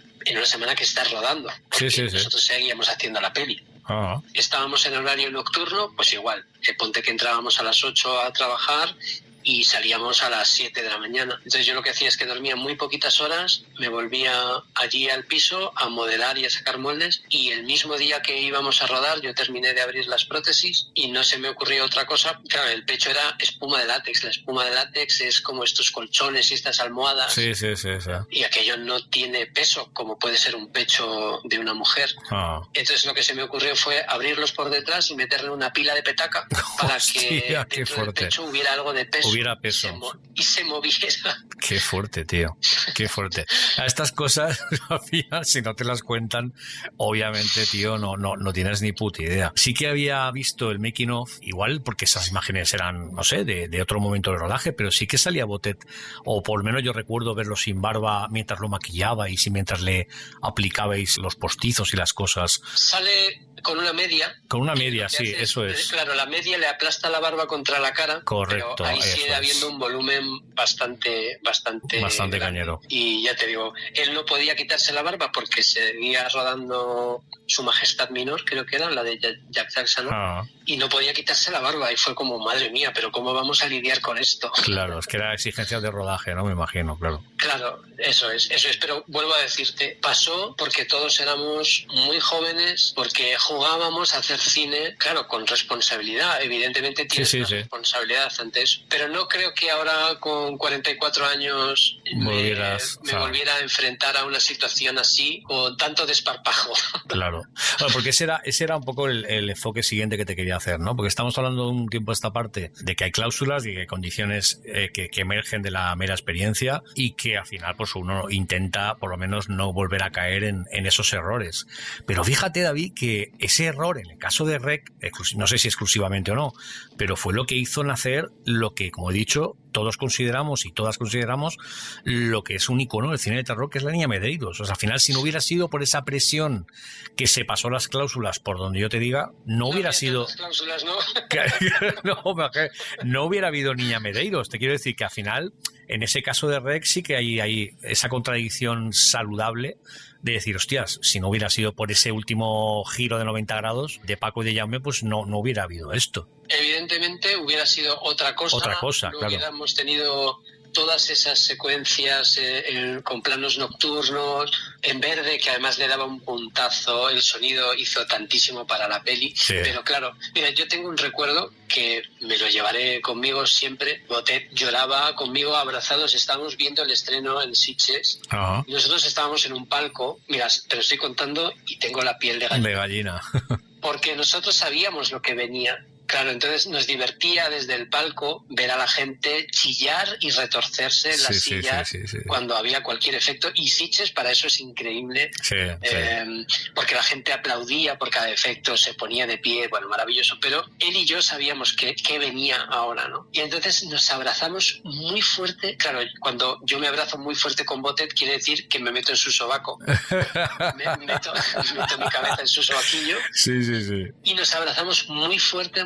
que estás rodando. Sí. Nosotros seguíamos haciendo la peli. Estábamos en horario nocturno, pues igual, ponte que entrábamos a las 8 a trabajar y salíamos a las 7 de la mañana. Entonces yo lo que hacía es que dormía muy poquitas horas, me volvía allí al piso a modelar y a sacar moldes, y el mismo día que íbamos a rodar yo terminé de abrir las prótesis y no se me ocurrió otra cosa. Claro, el pecho era espuma de látex, la espuma de látex es como estos colchones y estas almohadas. Sí. Y aquello no tiene peso como puede ser un pecho de una mujer. Entonces lo que se me ocurrió fue abrirlos por detrás y meterle una pila de petaca para que dentro del pecho hubiera algo de peso. Hubiera peso. Y se moviera. Qué fuerte, tío. Qué fuerte. A estas cosas, al final, si no te las cuentan, obviamente, tío, no tienes ni puta idea. Sí que había visto el making of, igual porque esas imágenes eran, no sé, de otro momento del rodaje, pero sí que salía Botet, o por lo menos yo recuerdo verlo sin barba mientras lo maquillabais y mientras le aplicabais los postizos y las cosas. Sale con una media. Con una media, sí, eso es. Claro, la media le aplasta la barba contra la cara. Correcto. Pero ahí sigue habiendo un volumen bastante cañero. Y ya te digo, él no podía quitarse la barba porque seguía rodando Su Majestad Minor, creo que era, la de Jack Jackson, ¿no? Y no podía quitarse la barba, y fue como, madre mía, pero ¿cómo vamos a lidiar con esto? Claro, es que era exigencia de rodaje, ¿no? Me imagino, claro. Claro, eso es, pero vuelvo a decirte, pasó porque todos éramos muy jóvenes, porque jugábamos a hacer cine, claro, con responsabilidad, evidentemente tienes una responsabilidad ante eso, pero no creo que ahora con 44 años me volviera a enfrentar a una situación así con tanto desparpajo. Claro, porque ese era un poco el enfoque siguiente que te quería hacer, ¿no? Porque estamos hablando de un tiempo a esta parte de que hay cláusulas y que hay condiciones que emergen de la mera experiencia, y que al final pues uno intenta por lo menos no volver a caer en esos errores. Pero fíjate, David, que ese error en el caso de REC, no sé si exclusivamente o no, pero fue lo que hizo nacer lo que, como he dicho, todos consideramos y todas consideramos lo que es un icono del cine de terror, que es la niña Medeiros. O sea, al final, si no hubiera sido por esa presión que se pasó las cláusulas por donde yo te diga, no hubiera sido... Las cláusulas, ¿no? No hubiera habido niña Medeiros. Te quiero decir que al final, en ese caso de REC, sí que hay esa contradicción saludable de decir, hostias, si no hubiera sido por ese último giro de 90 grados de Paco y de Jaume, pues no hubiera habido esto. Evidentemente hubiera sido otra cosa, no claro. Hubiéramos tenido todas esas secuencias con planos nocturnos, en verde, que además le daba un puntazo, el sonido hizo tantísimo para la peli, pero claro, mira, yo tengo un recuerdo que me lo llevaré conmigo siempre. Botet lloraba conmigo abrazados, estábamos viendo el estreno en Sitges, y nosotros estábamos en un palco, mira, te lo estoy contando y tengo la piel de gallina. De gallina. Porque nosotros sabíamos lo que venía. Claro, entonces nos divertía desde el palco ver a la gente chillar y retorcerse en las sillas cuando había cualquier efecto. Y Sitges para eso es increíble, porque la gente aplaudía por cada efecto, se ponía de pie, bueno, maravilloso. Pero él y yo sabíamos que venía ahora, ¿no? Y entonces nos abrazamos muy fuerte. Claro, cuando yo me abrazo muy fuerte con Botet, quiere decir que me meto en su sobaco. meto mi cabeza en su sobaquillo. Y nos abrazamos muy fuerte,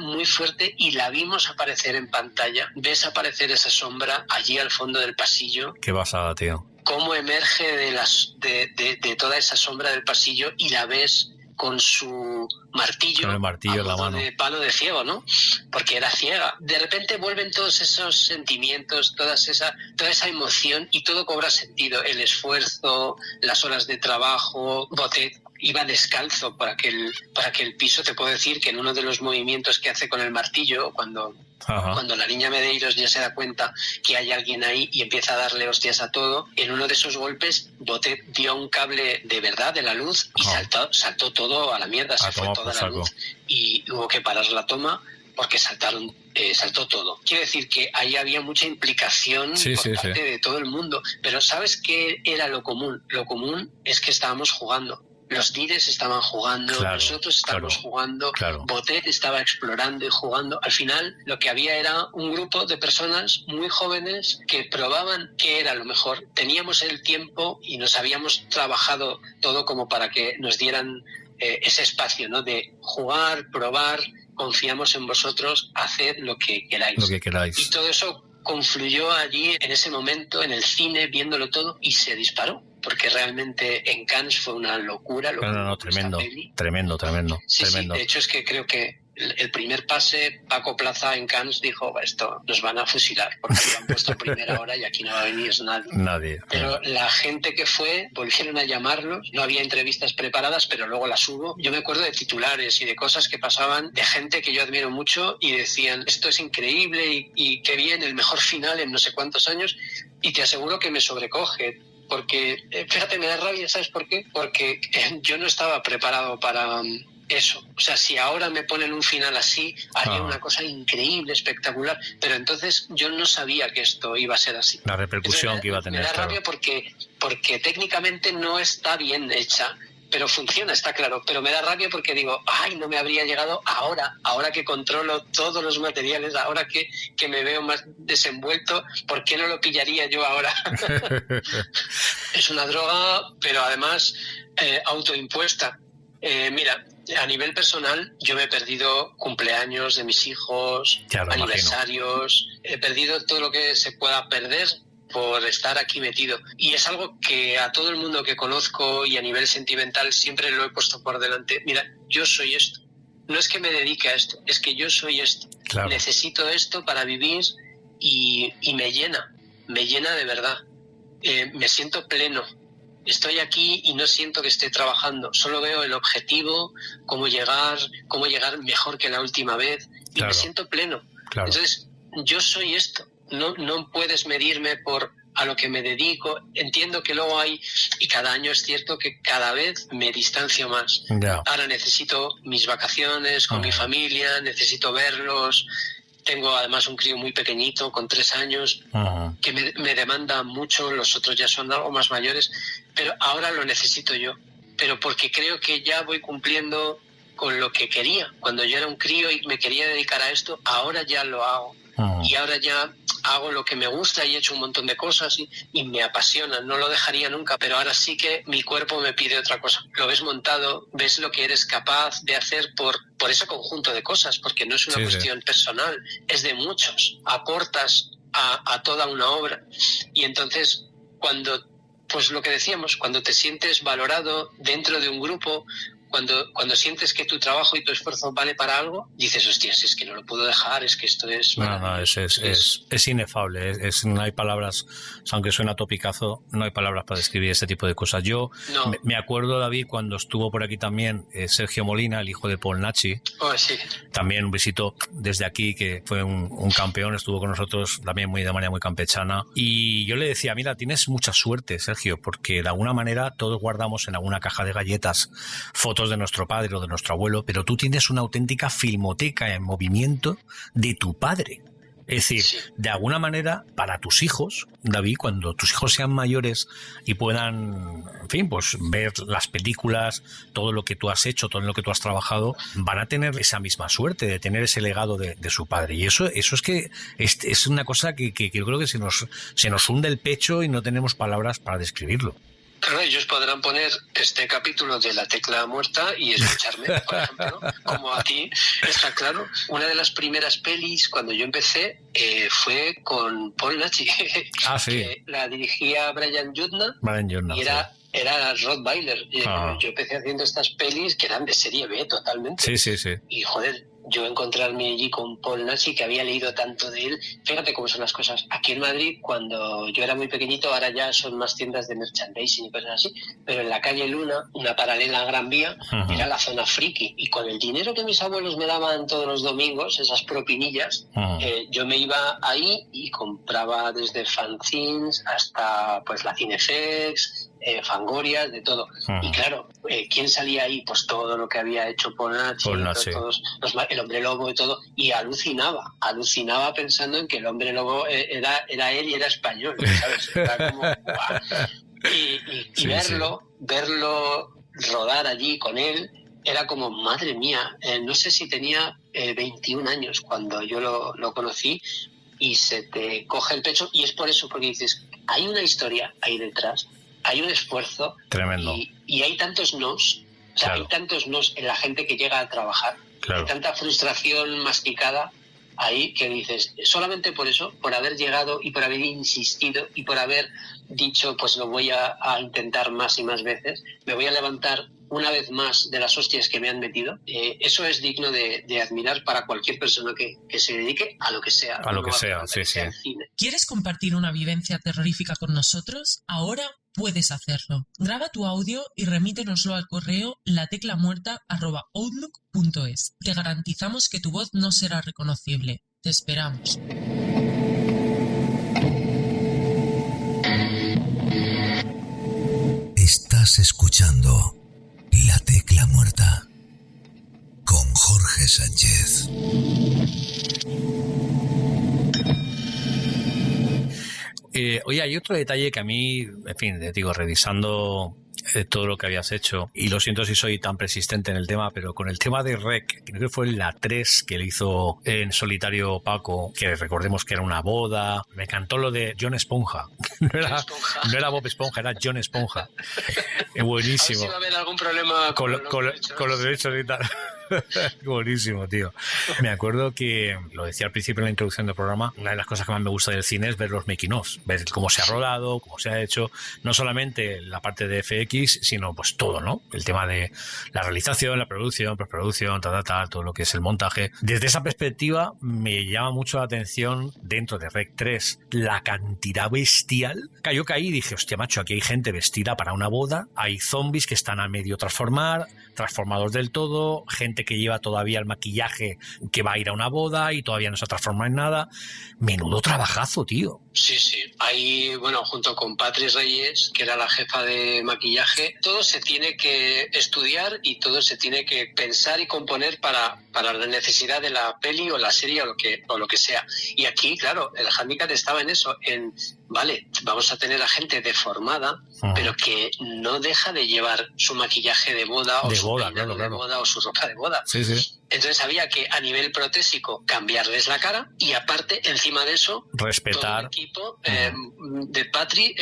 y la vimos aparecer en pantalla. Ves aparecer esa sombra allí al fondo del pasillo. Qué basada, tío. Cómo emerge de toda esa sombra del pasillo y la ves con su martillo, con el martillo en la mano, de palo de ciego, ¿no? Porque era ciega. De repente vuelven todos esos sentimientos, toda esa emoción, y todo cobra sentido. El esfuerzo, las horas de trabajo. Botet iba descalzo para aquel piso. Te puedo decir que en uno de los movimientos que hace con el martillo, cuando la niña Medeiros ya se da cuenta que hay alguien ahí y empieza a darle hostias a todo, en uno de esos golpes Botet dio un cable de verdad de la luz y saltó todo a la mierda, se fue toda la luz y hubo que parar la toma porque saltó todo. Quiero decir que ahí había mucha implicación por parte de todo el mundo, pero ¿sabes qué era lo común? Lo común es que estábamos jugando. Los Dires estaban jugando, nosotros estábamos jugando, Botet estaba explorando y jugando. Al final lo que había era un grupo de personas muy jóvenes que probaban qué era lo mejor. Teníamos el tiempo y nos habíamos trabajado todo como para que nos dieran ese espacio, ¿no? De jugar, probar, confiamos en vosotros, haced lo que queráis. Y todo eso confluyó allí en ese momento, en el cine, viéndolo todo, y se disparó. Porque realmente en Cannes fue una locura. Tremendo. Sí, de hecho es que creo que el primer pase, Paco Plaza en Cannes dijo, esto nos van a fusilar, porque habían puesto primera hora y aquí no va a venir nadie. Pero la gente que fue, volvieron a llamarlos, no había entrevistas preparadas, pero luego las hubo. Yo me acuerdo de titulares y de cosas que pasaban, de gente que yo admiro mucho y decían, esto es increíble y qué bien, el mejor final en no sé cuántos años, y te aseguro que me sobrecoge. Porque, fíjate, me da rabia, ¿sabes por qué? Porque yo no estaba preparado para eso. O sea, si ahora me ponen un final así, haría una cosa increíble, espectacular, pero entonces yo no sabía que esto iba a ser así. La repercusión entonces, que iba a tener. Me da rabia porque técnicamente no está bien hecha, pero funciona, está claro. Pero me da rabia porque digo, no me habría llegado ahora que controlo todos los materiales, ahora que me veo más desenvuelto, ¿por qué no lo pillaría yo ahora? Es una droga, pero además autoimpuesta. Mira, a nivel personal, yo me he perdido cumpleaños de mis hijos, aniversarios, he perdido todo lo que se pueda perder por estar aquí metido. Y es algo que a todo el mundo que conozco y a nivel sentimental siempre lo he puesto por delante. Mira, yo soy esto. No es que me dedique a esto, es que yo soy esto. Claro. Necesito esto para vivir y me llena de verdad. Me siento pleno. Estoy aquí y no siento que esté trabajando. Solo veo el objetivo, cómo llegar mejor que la última vez. Y me siento pleno. Claro. Entonces, yo soy esto. No puedes medirme por a lo que me dedico. Entiendo que luego hay, y cada año es cierto que cada vez me distancio más. Ahora necesito mis vacaciones con mi familia, necesito verlos. Tengo además un crío muy pequeñito, con 3 años, que me demanda mucho. Los otros ya son algo más mayores, pero ahora lo necesito yo. Pero porque creo que ya voy cumpliendo con lo que quería. Cuando yo era un crío y me quería dedicar a esto, ahora ya lo hago. Y ahora ya hago lo que me gusta y he hecho un montón de cosas y me apasiona, no lo dejaría nunca, pero ahora sí que mi cuerpo me pide otra cosa. Lo ves montado, ves lo que eres capaz de hacer por ese conjunto de cosas, porque no es una cuestión personal, es de muchos. Aportas a toda una obra y entonces cuando, pues lo que decíamos, cuando te sientes valorado dentro de un grupo, cuando sientes que tu trabajo y tu esfuerzo vale para algo, dices, hostias, es que no lo puedo dejar, es que esto es... No, es inefable, no hay palabras, aunque suena topicazo, no hay palabras para describir este tipo de cosas. Yo me acuerdo, David, cuando estuvo por aquí también Sergio Molina, el hijo de Paul Nachi, también un besito desde aquí, que fue un campeón, estuvo con nosotros también de manera muy campechana, y yo le decía, mira, tienes mucha suerte, Sergio, porque de alguna manera todos guardamos en alguna caja de galletas fotos fotos de nuestro padre o de nuestro abuelo, pero tú tienes una auténtica filmoteca en movimiento de tu padre. Es decir, de alguna manera, para tus hijos, David, cuando tus hijos sean mayores y puedan, en fin, pues ver las películas, todo lo que tú has hecho, todo lo que tú has trabajado, van a tener esa misma suerte de tener ese legado de su padre. Y eso es que es una cosa que yo creo que se nos hunde el pecho y no tenemos palabras para describirlo. Claro, ellos podrán poner este capítulo de La Tecla Muerta y escucharme, por ejemplo, como a ti, está claro. Una de las primeras pelis, cuando yo empecé, fue con Paul Naschy. Ah, sí. Que la dirigía Brian Yuzna. Y sí. Era Rottweiler. Yo empecé haciendo estas pelis que eran de serie B totalmente. Sí. Y joder, yo encontrarme allí con Paul Naschy, que había leído tanto de él. Fíjate cómo son las cosas. Aquí en Madrid, cuando yo era muy pequeñito, ahora ya son más tiendas de merchandising y cosas así, pero en la calle Luna, una paralela a Gran Vía, era la zona friki. Y con el dinero que mis abuelos me daban todos los domingos, esas propinillas, yo me iba ahí y compraba desde fanzines hasta pues la Cinefex, Fangoria, de todo. Y claro, ¿quién salía ahí? Pues todo lo que había hecho Paul Naschy, todos el Hombre Lobo y todo, y alucinaba pensando en que el Hombre Lobo era él y era español, ¿sabes? Era como, ¡guau! Y verlo rodar allí con él era como, madre mía, no sé si tenía 21 años cuando yo lo conocí, y se te coge el pecho, y es por eso, porque dices, hay una historia ahí detrás, hay un esfuerzo tremendo, y hay tantos nos, o sea, hay tantos nos en la gente que llega a trabajar, hay tanta frustración masticada ahí que dices, solamente por eso, por haber llegado y por haber insistido y por haber dicho, pues lo voy a intentar más y más veces, me voy a levantar una vez más de las hostias que me han metido, eso es digno de admirar para cualquier persona que se dedique a lo que sea. A lo que sea, sí. ¿Quieres compartir una vivencia terrorífica con nosotros? Ahora puedes hacerlo. Graba tu audio y remítenoslo al correo lateclamuerta@outlook.es. Te garantizamos que tu voz no será reconocible. Te esperamos. Estás escuchando La Tecla Muerta con Jorge Sánchez. Oye, hay otro detalle que a mí, en fin, digo, revisando todo lo que habías hecho, y lo siento si soy tan persistente en el tema, pero con el tema de Rec, creo que fue la 3 que le hizo en solitario Paco, que recordemos que era una boda, me encantó lo de John Esponja. No era Bob Esponja, era John Esponja. Buenísimo. A ver si va a haber algún problema con los derechos y tal. Buenísimo, tío. Me acuerdo que lo decía al principio en la introducción del programa, una de las cosas que más me gusta del cine es ver los making of, ver cómo se ha rodado, cómo se ha hecho, no solamente la parte de FX, sino pues todo, ¿no? El tema de la realización, la producción, postproducción, todo lo que es el montaje. Desde esa perspectiva me llama mucho la atención dentro de Rec 3 la cantidad bestial. Yo caí y dije, hostia, macho, aquí hay gente vestida para una boda, hay zombies que están a medio transformados del todo, gente que lleva todavía el maquillaje que va a ir a una boda y todavía no se ha transformado en nada. Menudo trabajazo, tío. Sí. Ahí, bueno, junto con Patri Reyes, que era la jefa de maquillaje, todo se tiene que estudiar y todo se tiene que pensar y componer para la necesidad de la peli o la serie o lo que sea. Y aquí, claro, el hándicap estaba en eso, vale, vamos a tener a gente deformada, pero que no deja de llevar su maquillaje de boda o su peinado de boda o su ropa de boda. Sí. Entonces había que, a nivel protésico, cambiarles la cara y aparte, encima de eso, respetar todo el equipo de Patri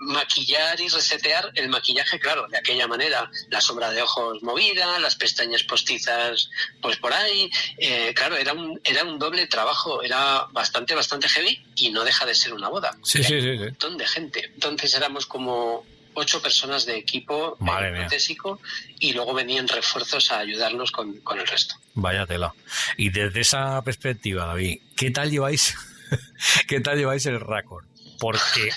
maquillar y resetear el maquillaje, claro, de aquella manera, la sombra de ojos movida, las pestañas postizas pues por ahí, claro, era un doble trabajo, era bastante heavy y no deja de ser una boda. Sí. Un montón de gente. Entonces éramos como 8 personas de equipo protésico y luego venían refuerzos a ayudarnos con el resto. Vaya tela. Y desde esa perspectiva, David, ¿qué tal lleváis el récord? Porque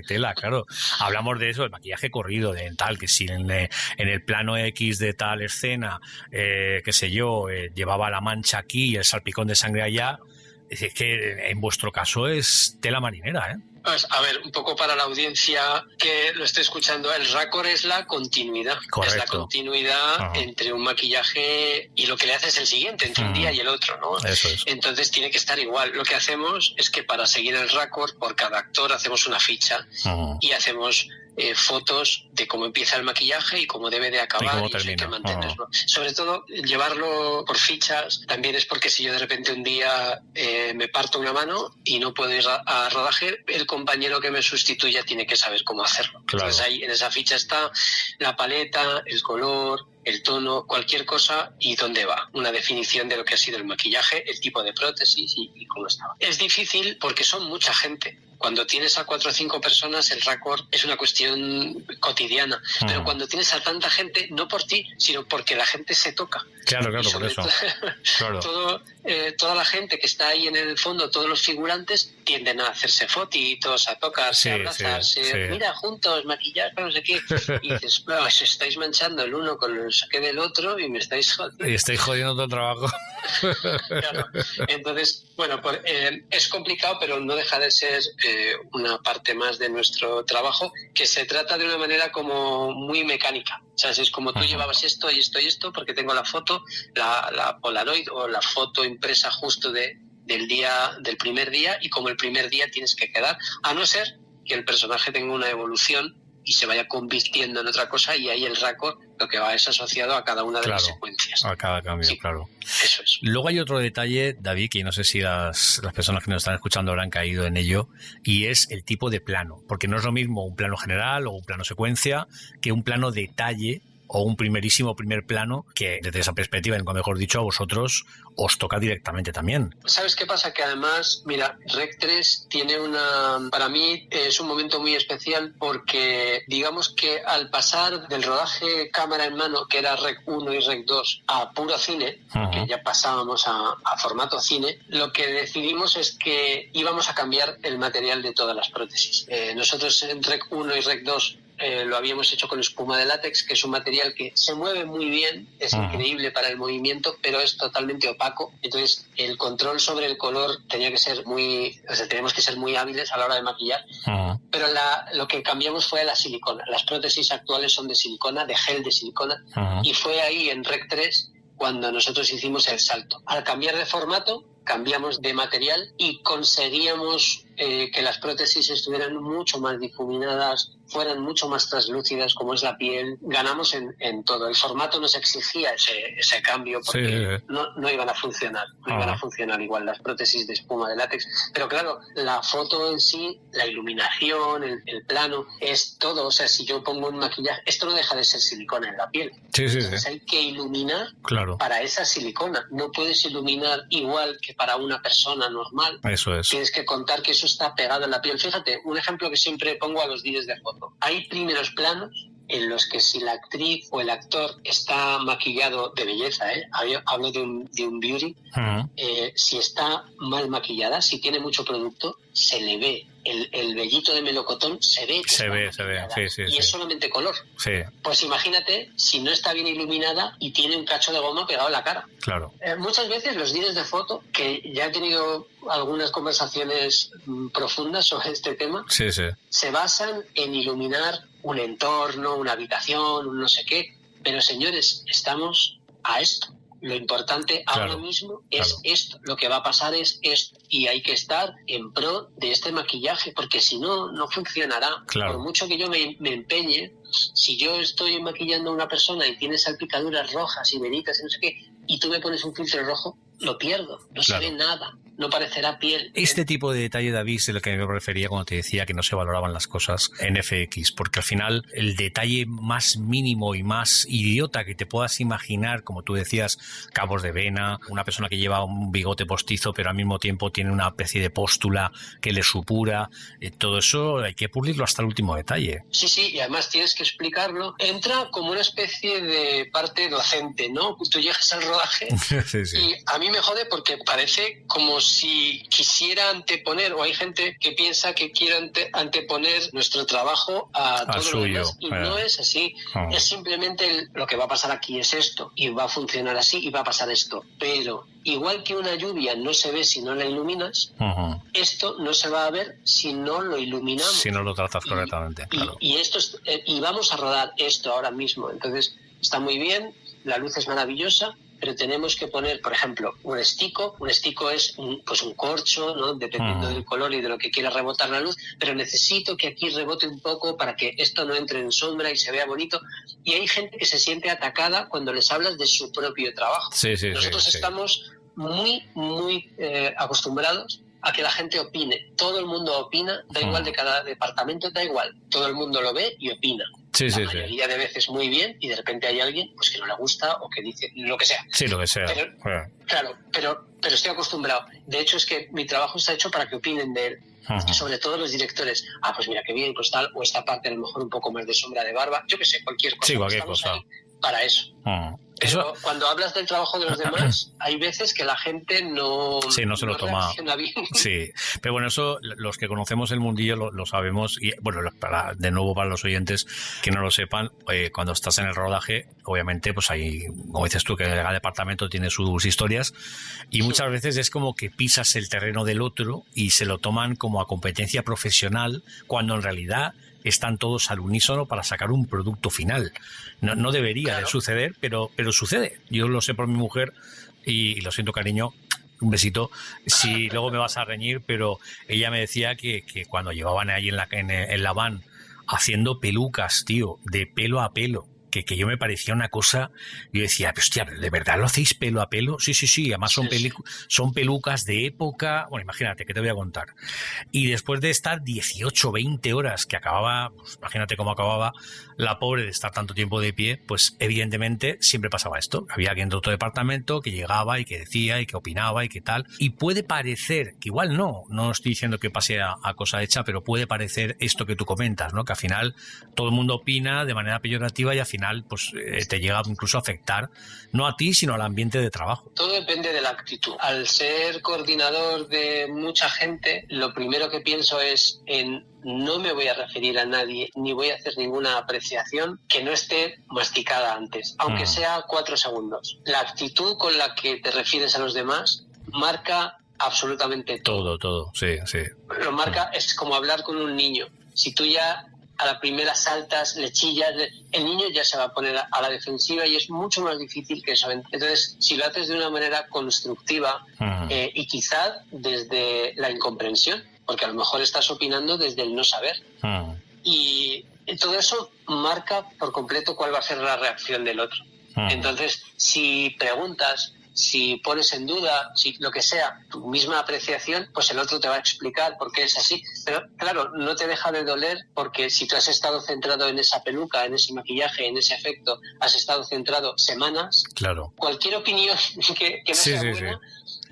tela, claro. Hablamos de eso, el maquillaje corrido, de tal, que si en el plano X de tal escena, qué sé yo, llevaba la mancha aquí y el salpicón de sangre allá. Es que en vuestro caso es tela marinera, ¿eh? Pues, a ver, un poco para la audiencia que lo esté escuchando, el raccord es la continuidad. Correcto. Es la continuidad entre un maquillaje y lo que le hace es el siguiente, entre un día y el otro, ¿no? Eso es. Entonces tiene que estar igual. Lo que hacemos es que para seguir el raccord, por cada actor hacemos una ficha y hacemos fotos de cómo empieza el maquillaje y cómo debe de acabar y hay que mantenerlo. Sobre todo, llevarlo por fichas también es porque si yo de repente un día me parto una mano y no puedo ir a rodaje, el compañero que me sustituya tiene que saber cómo hacerlo. Claro. Entonces ahí en esa ficha está la paleta, el color, el tono, cualquier cosa y dónde va. Una definición de lo que ha sido el maquillaje, el tipo de prótesis y cómo estaba. Es difícil porque son mucha gente. Cuando tienes a 4 o 5 personas, el raccord es una cuestión cotidiana. Pero cuando tienes a tanta gente, no por ti, sino porque la gente se toca. Claro, por eso. Claro. Toda la gente que está ahí en el fondo, todos los figurantes, tienden a hacerse fotitos, a tocarse, a abrazarse. Mira, juntos, maquillar, no sé qué. Y dices, os estáis manchando el uno con el saque del otro y me estáis jodiendo. Y estáis jodiendo todo el trabajo. Claro. Entonces, bueno, es complicado, pero no deja de ser una parte más de nuestro trabajo, que se trata de una manera como muy mecánica. O sea, es como tú llevabas esto y esto y esto, porque tengo la foto, la Polaroid o la foto impresa justo del primer día, y como el primer día tienes que quedar, a no ser que el personaje tenga una evolución y se vaya convirtiendo en otra cosa, y ahí el raccord lo que va es asociado a cada una de las secuencias. A cada cambio, claro. Eso es. Luego hay otro detalle, David, que no sé si las personas que nos están escuchando habrán caído en ello, y es el tipo de plano. Porque no es lo mismo un plano general o un plano secuencia que un plano detalle o un primerísimo primer plano, que desde esa perspectiva, nunca mejor dicho, a vosotros os toca directamente también. ¿Sabes qué pasa? Que además, mira, Rec 3 tiene para mí es un momento muy especial, porque digamos que al pasar del rodaje cámara en mano, que era Rec 1 y Rec 2, a puro cine, que ya pasábamos a formato cine, lo que decidimos es que íbamos a cambiar el material de todas las prótesis. Nosotros en Rec 1 y Rec 2 lo habíamos hecho con espuma de látex, que es un material que se mueve muy bien, es increíble para el movimiento, pero es totalmente opaco. Entonces, el control sobre el color teníamos que ser muy hábiles a la hora de maquillar. Pero lo que cambiamos fue la silicona. Las prótesis actuales son de silicona, de gel de silicona, y fue ahí en Rec 3 cuando nosotros hicimos el salto. Al cambiar de formato, cambiamos de material y conseguíamos que las prótesis estuvieran mucho más difuminadas, fueran mucho más translúcidas, como es la piel. Ganamos en todo. El formato nos exigía ese cambio, porque no iban a funcionar. No iban a funcionar igual las prótesis de espuma de látex. Pero claro, la foto en sí, la iluminación, el plano, es todo. O sea, si yo pongo un maquillaje, esto no deja de ser silicona en la piel. Entonces hay que iluminar para esa silicona. No puedes iluminar igual que para una persona normal. Eso es. Tienes que contar que eso está pegado en la piel. Fíjate, un ejemplo que siempre pongo a los vídeos de foto. Hay primeros planos en los que si la actriz o el actor está maquillado de belleza, hablo de un beauty, si está mal maquillada, si tiene mucho producto, se le ve. El vellito de melocotón se ve. Y es solamente color. Pues imagínate si no está bien iluminada y tiene un cacho de goma pegado en la cara. Claro. Muchas veces los vídeos de foto, que ya he tenido algunas conversaciones profundas sobre este tema, se basan en iluminar un entorno, una habitación, un no sé qué. Pero señores, estamos a esto. Lo importante ahora mismo es esto. Lo que va a pasar es esto. Y hay que estar en pro de este maquillaje, porque si no, no funcionará. Por mucho que yo me empeñe, si yo estoy maquillando a una persona y tiene salpicaduras rojas y venitas y no sé qué, y tú me pones un filtro rojo, lo pierdo. No se ve nada. No parecerá piel. Este tipo de detalle, David, es lo que me refería cuando te decía que no se valoraban las cosas en FX, porque al final el detalle más mínimo y más idiota que te puedas imaginar, como tú decías, cabos de vena, una persona que lleva un bigote postizo pero al mismo tiempo tiene una especie de póstula que le supura, todo eso hay que pulirlo hasta el último detalle. Sí, y además tienes que explicarlo. Entra como una especie de parte docente, ¿no? Tú llegas al rodaje y a mí me jode porque parece como si quisiera anteponer, o hay gente que piensa que quiere anteponer nuestro trabajo a todo suyo, lo demás, y no es así. Es simplemente lo que va a pasar aquí es esto, y va a funcionar así, y va a pasar esto. Pero igual que una lluvia no se ve si no la iluminas, esto no se va a ver si no lo iluminamos. Si no lo tratas correctamente, claro. Y vamos a rodar esto ahora mismo. Entonces, está muy bien, la luz es maravillosa, pero tenemos que poner, por ejemplo, un estico. Un estico es un corcho, ¿no? Dependiendo del color y de lo que quiera rebotar la luz, pero necesito que aquí rebote un poco para que esto no entre en sombra y se vea bonito. Y hay gente que se siente atacada cuando les hablas de su propio trabajo. Nosotros estamos muy, muy acostumbrados a que la gente opine. Todo el mundo opina, da igual de cada departamento, da igual. Todo el mundo lo ve y opina. La mayoría de veces muy bien, y de repente hay alguien pues que no le gusta o que dice lo que sea. Sí, lo que sea. Pero estoy acostumbrado. De hecho, es que mi trabajo está hecho para que opinen de él. Sobre todo los directores. Pues mira, qué bien, pues tal, o esta parte a lo mejor un poco más de sombra de barba. Yo qué sé, cualquier cosa. Sí, cualquier cosa. Para eso. Pero cuando hablas del trabajo de los demás, hay veces que la gente no se lo toma bien. Sí, pero bueno, eso los que conocemos el mundillo lo sabemos. Y bueno, de nuevo para los oyentes que no lo sepan, cuando estás en el rodaje, obviamente pues hay, como dices tú, que cada departamento tiene sus historias, y muchas veces es como que pisas el terreno del otro y se lo toman como a competencia profesional, cuando en realidad están todos al unísono para sacar un producto final. No debería de suceder, pero sucede. Yo lo sé por mi mujer y lo siento, cariño, un besito. Si luego me vas a reñir, pero ella me decía que cuando llevaban ahí en la van haciendo pelucas, tío, de pelo a pelo, que yo me parecía una cosa, yo decía, hostia, ¿de verdad lo hacéis pelo a pelo? Sí, además son pelucas de época, bueno, imagínate, ¿qué te voy a contar? Y después de estar 18, 20 horas, que acababa, pues imagínate cómo acababa la pobre de estar tanto tiempo de pie, pues evidentemente siempre pasaba esto, había alguien de otro departamento que llegaba y que decía y que opinaba y que tal, y puede parecer, que igual no estoy diciendo que pase a cosa hecha, pero puede parecer esto que tú comentas, ¿no? Que al final todo el mundo opina de manera peyorativa y al final pues te llega incluso a afectar, no a ti, sino al ambiente de trabajo. Todo depende de la actitud. Al ser coordinador de mucha gente, lo primero que pienso es en no me voy a referir a nadie, ni voy a hacer ninguna apreciación que no esté masticada antes, aunque sea 4 segundos. La actitud con la que te refieres a los demás marca absolutamente todo. Todo, sí. Lo marca, es como hablar con un niño. Si tú ya a la primera saltas, le chillas, el niño ya se va a poner a la defensiva y es mucho más difícil que eso. Entonces, si lo haces de una manera constructiva y quizá desde la incomprensión, porque a lo mejor estás opinando desde el no saber, y todo eso marca por completo cuál va a ser la reacción del otro. Entonces, si preguntas, si pones en duda, si lo que sea, tu misma apreciación, pues el otro te va a explicar por qué es así. Pero claro, no te deja de doler, porque si tú has estado centrado en esa peluca, en ese maquillaje, en ese efecto, has estado centrado semanas, claro, cualquier opinión que no sea buena,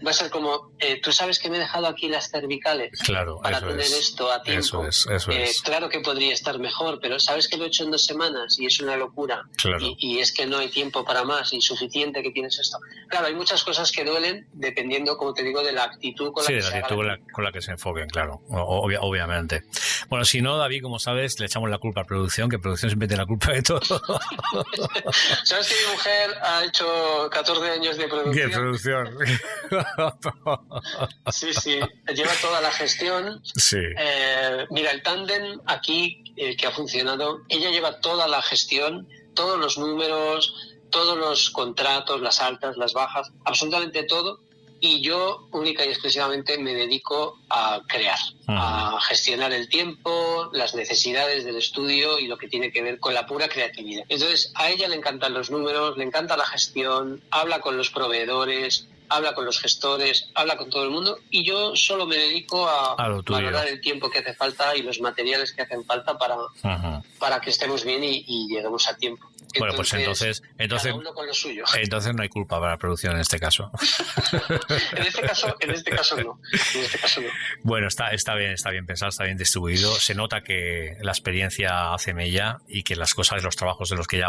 va a ser como, tú sabes que me he dejado aquí las cervicales para tener esto a tiempo. Eso es. Claro que podría estar mejor, pero sabes que lo he hecho en 2 semanas y es una locura. Claro. Y es que no hay tiempo para más, insuficiente que tienes esto. Claro, hay muchas cosas que duelen dependiendo, como te digo, de la actitud con la que se enfoquen, claro, obviamente. Bueno, si no, David, como sabes, le echamos la culpa a producción, que producción siempre tiene la culpa de todo. ¿Sabes que mi mujer ha hecho 14 años de producción? ¿Qué producción? Sí, lleva toda la gestión. Sí. Mira, el tándem aquí que ha funcionado, ella lleva toda la gestión, todos los números, todos los contratos, las altas, las bajas, absolutamente todo. Y yo única y exclusivamente me dedico a crear, a gestionar el tiempo, las necesidades del estudio y lo que tiene que ver con la pura creatividad. Entonces, a ella le encantan los números, le encanta la gestión, habla con los proveedores, habla con los gestores, habla con todo el mundo, y yo solo me dedico a valorar el tiempo que hace falta y los materiales que hacen falta para que estemos bien y lleguemos a tiempo. Bueno, pues entonces cada uno con lo suyo. Entonces no hay culpa para la producción en este caso. En este caso no. Bueno, está bien pensado, está bien distribuido. Se nota que la experiencia hace mella y que las cosas, los trabajos de los que ya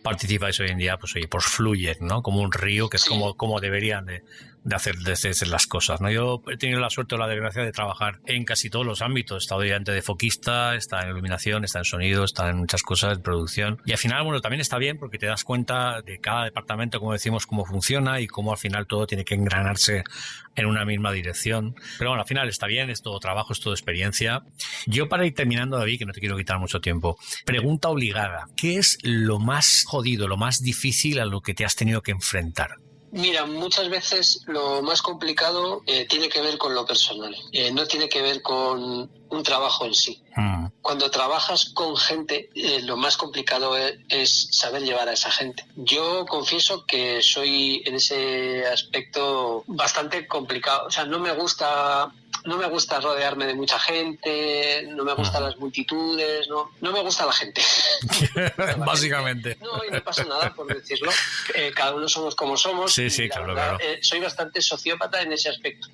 participáis hoy en día, pues fluyen, ¿no? Como un río, que es como deberían maneras de hacer las cosas, ¿no? Yo he tenido la suerte o la desgracia de trabajar en casi todos los ámbitos. He estado obviamente de foquista, está en iluminación, está en sonido, está en muchas cosas, en producción. Y al final, bueno, también está bien porque te das cuenta de cada departamento, como decimos, cómo funciona y cómo al final todo tiene que engranarse en una misma dirección. Pero bueno, al final está bien, es todo trabajo, es todo experiencia. Yo, para ir terminando, David, que no te quiero quitar mucho tiempo, pregunta obligada: ¿qué es lo más jodido, lo más difícil a lo que te has tenido que enfrentar? Mira, muchas veces lo más complicado tiene que ver con lo personal, no tiene que ver con un trabajo en sí. Cuando trabajas con gente, lo más complicado es saber llevar a esa gente. Yo confieso que soy en ese aspecto bastante complicado. O sea, no me gusta rodearme de mucha gente, no me gustan las multitudes, no me gusta la gente. Básicamente. No, y no pasa nada por decirlo. Cada uno somos como somos. Sí, claro. Soy bastante sociópata en ese aspecto.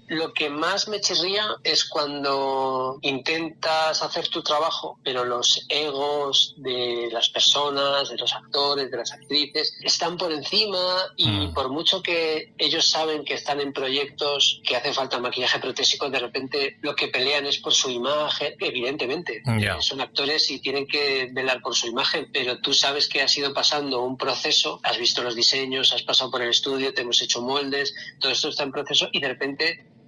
Lo que más me chirría es cuando intentas hacer tu trabajo, pero los egos de las personas, de los actores, de las actrices, están por encima y por mucho que ellos saben que están en proyectos que hace falta maquillaje protésico, de repente lo que pelean es por su imagen. Evidentemente, son actores y tienen que velar por su imagen, pero tú sabes que has ido pasando un proceso, has visto los diseños, has pasado por el estudio, te hemos hecho moldes, todo esto está en proceso y de repente,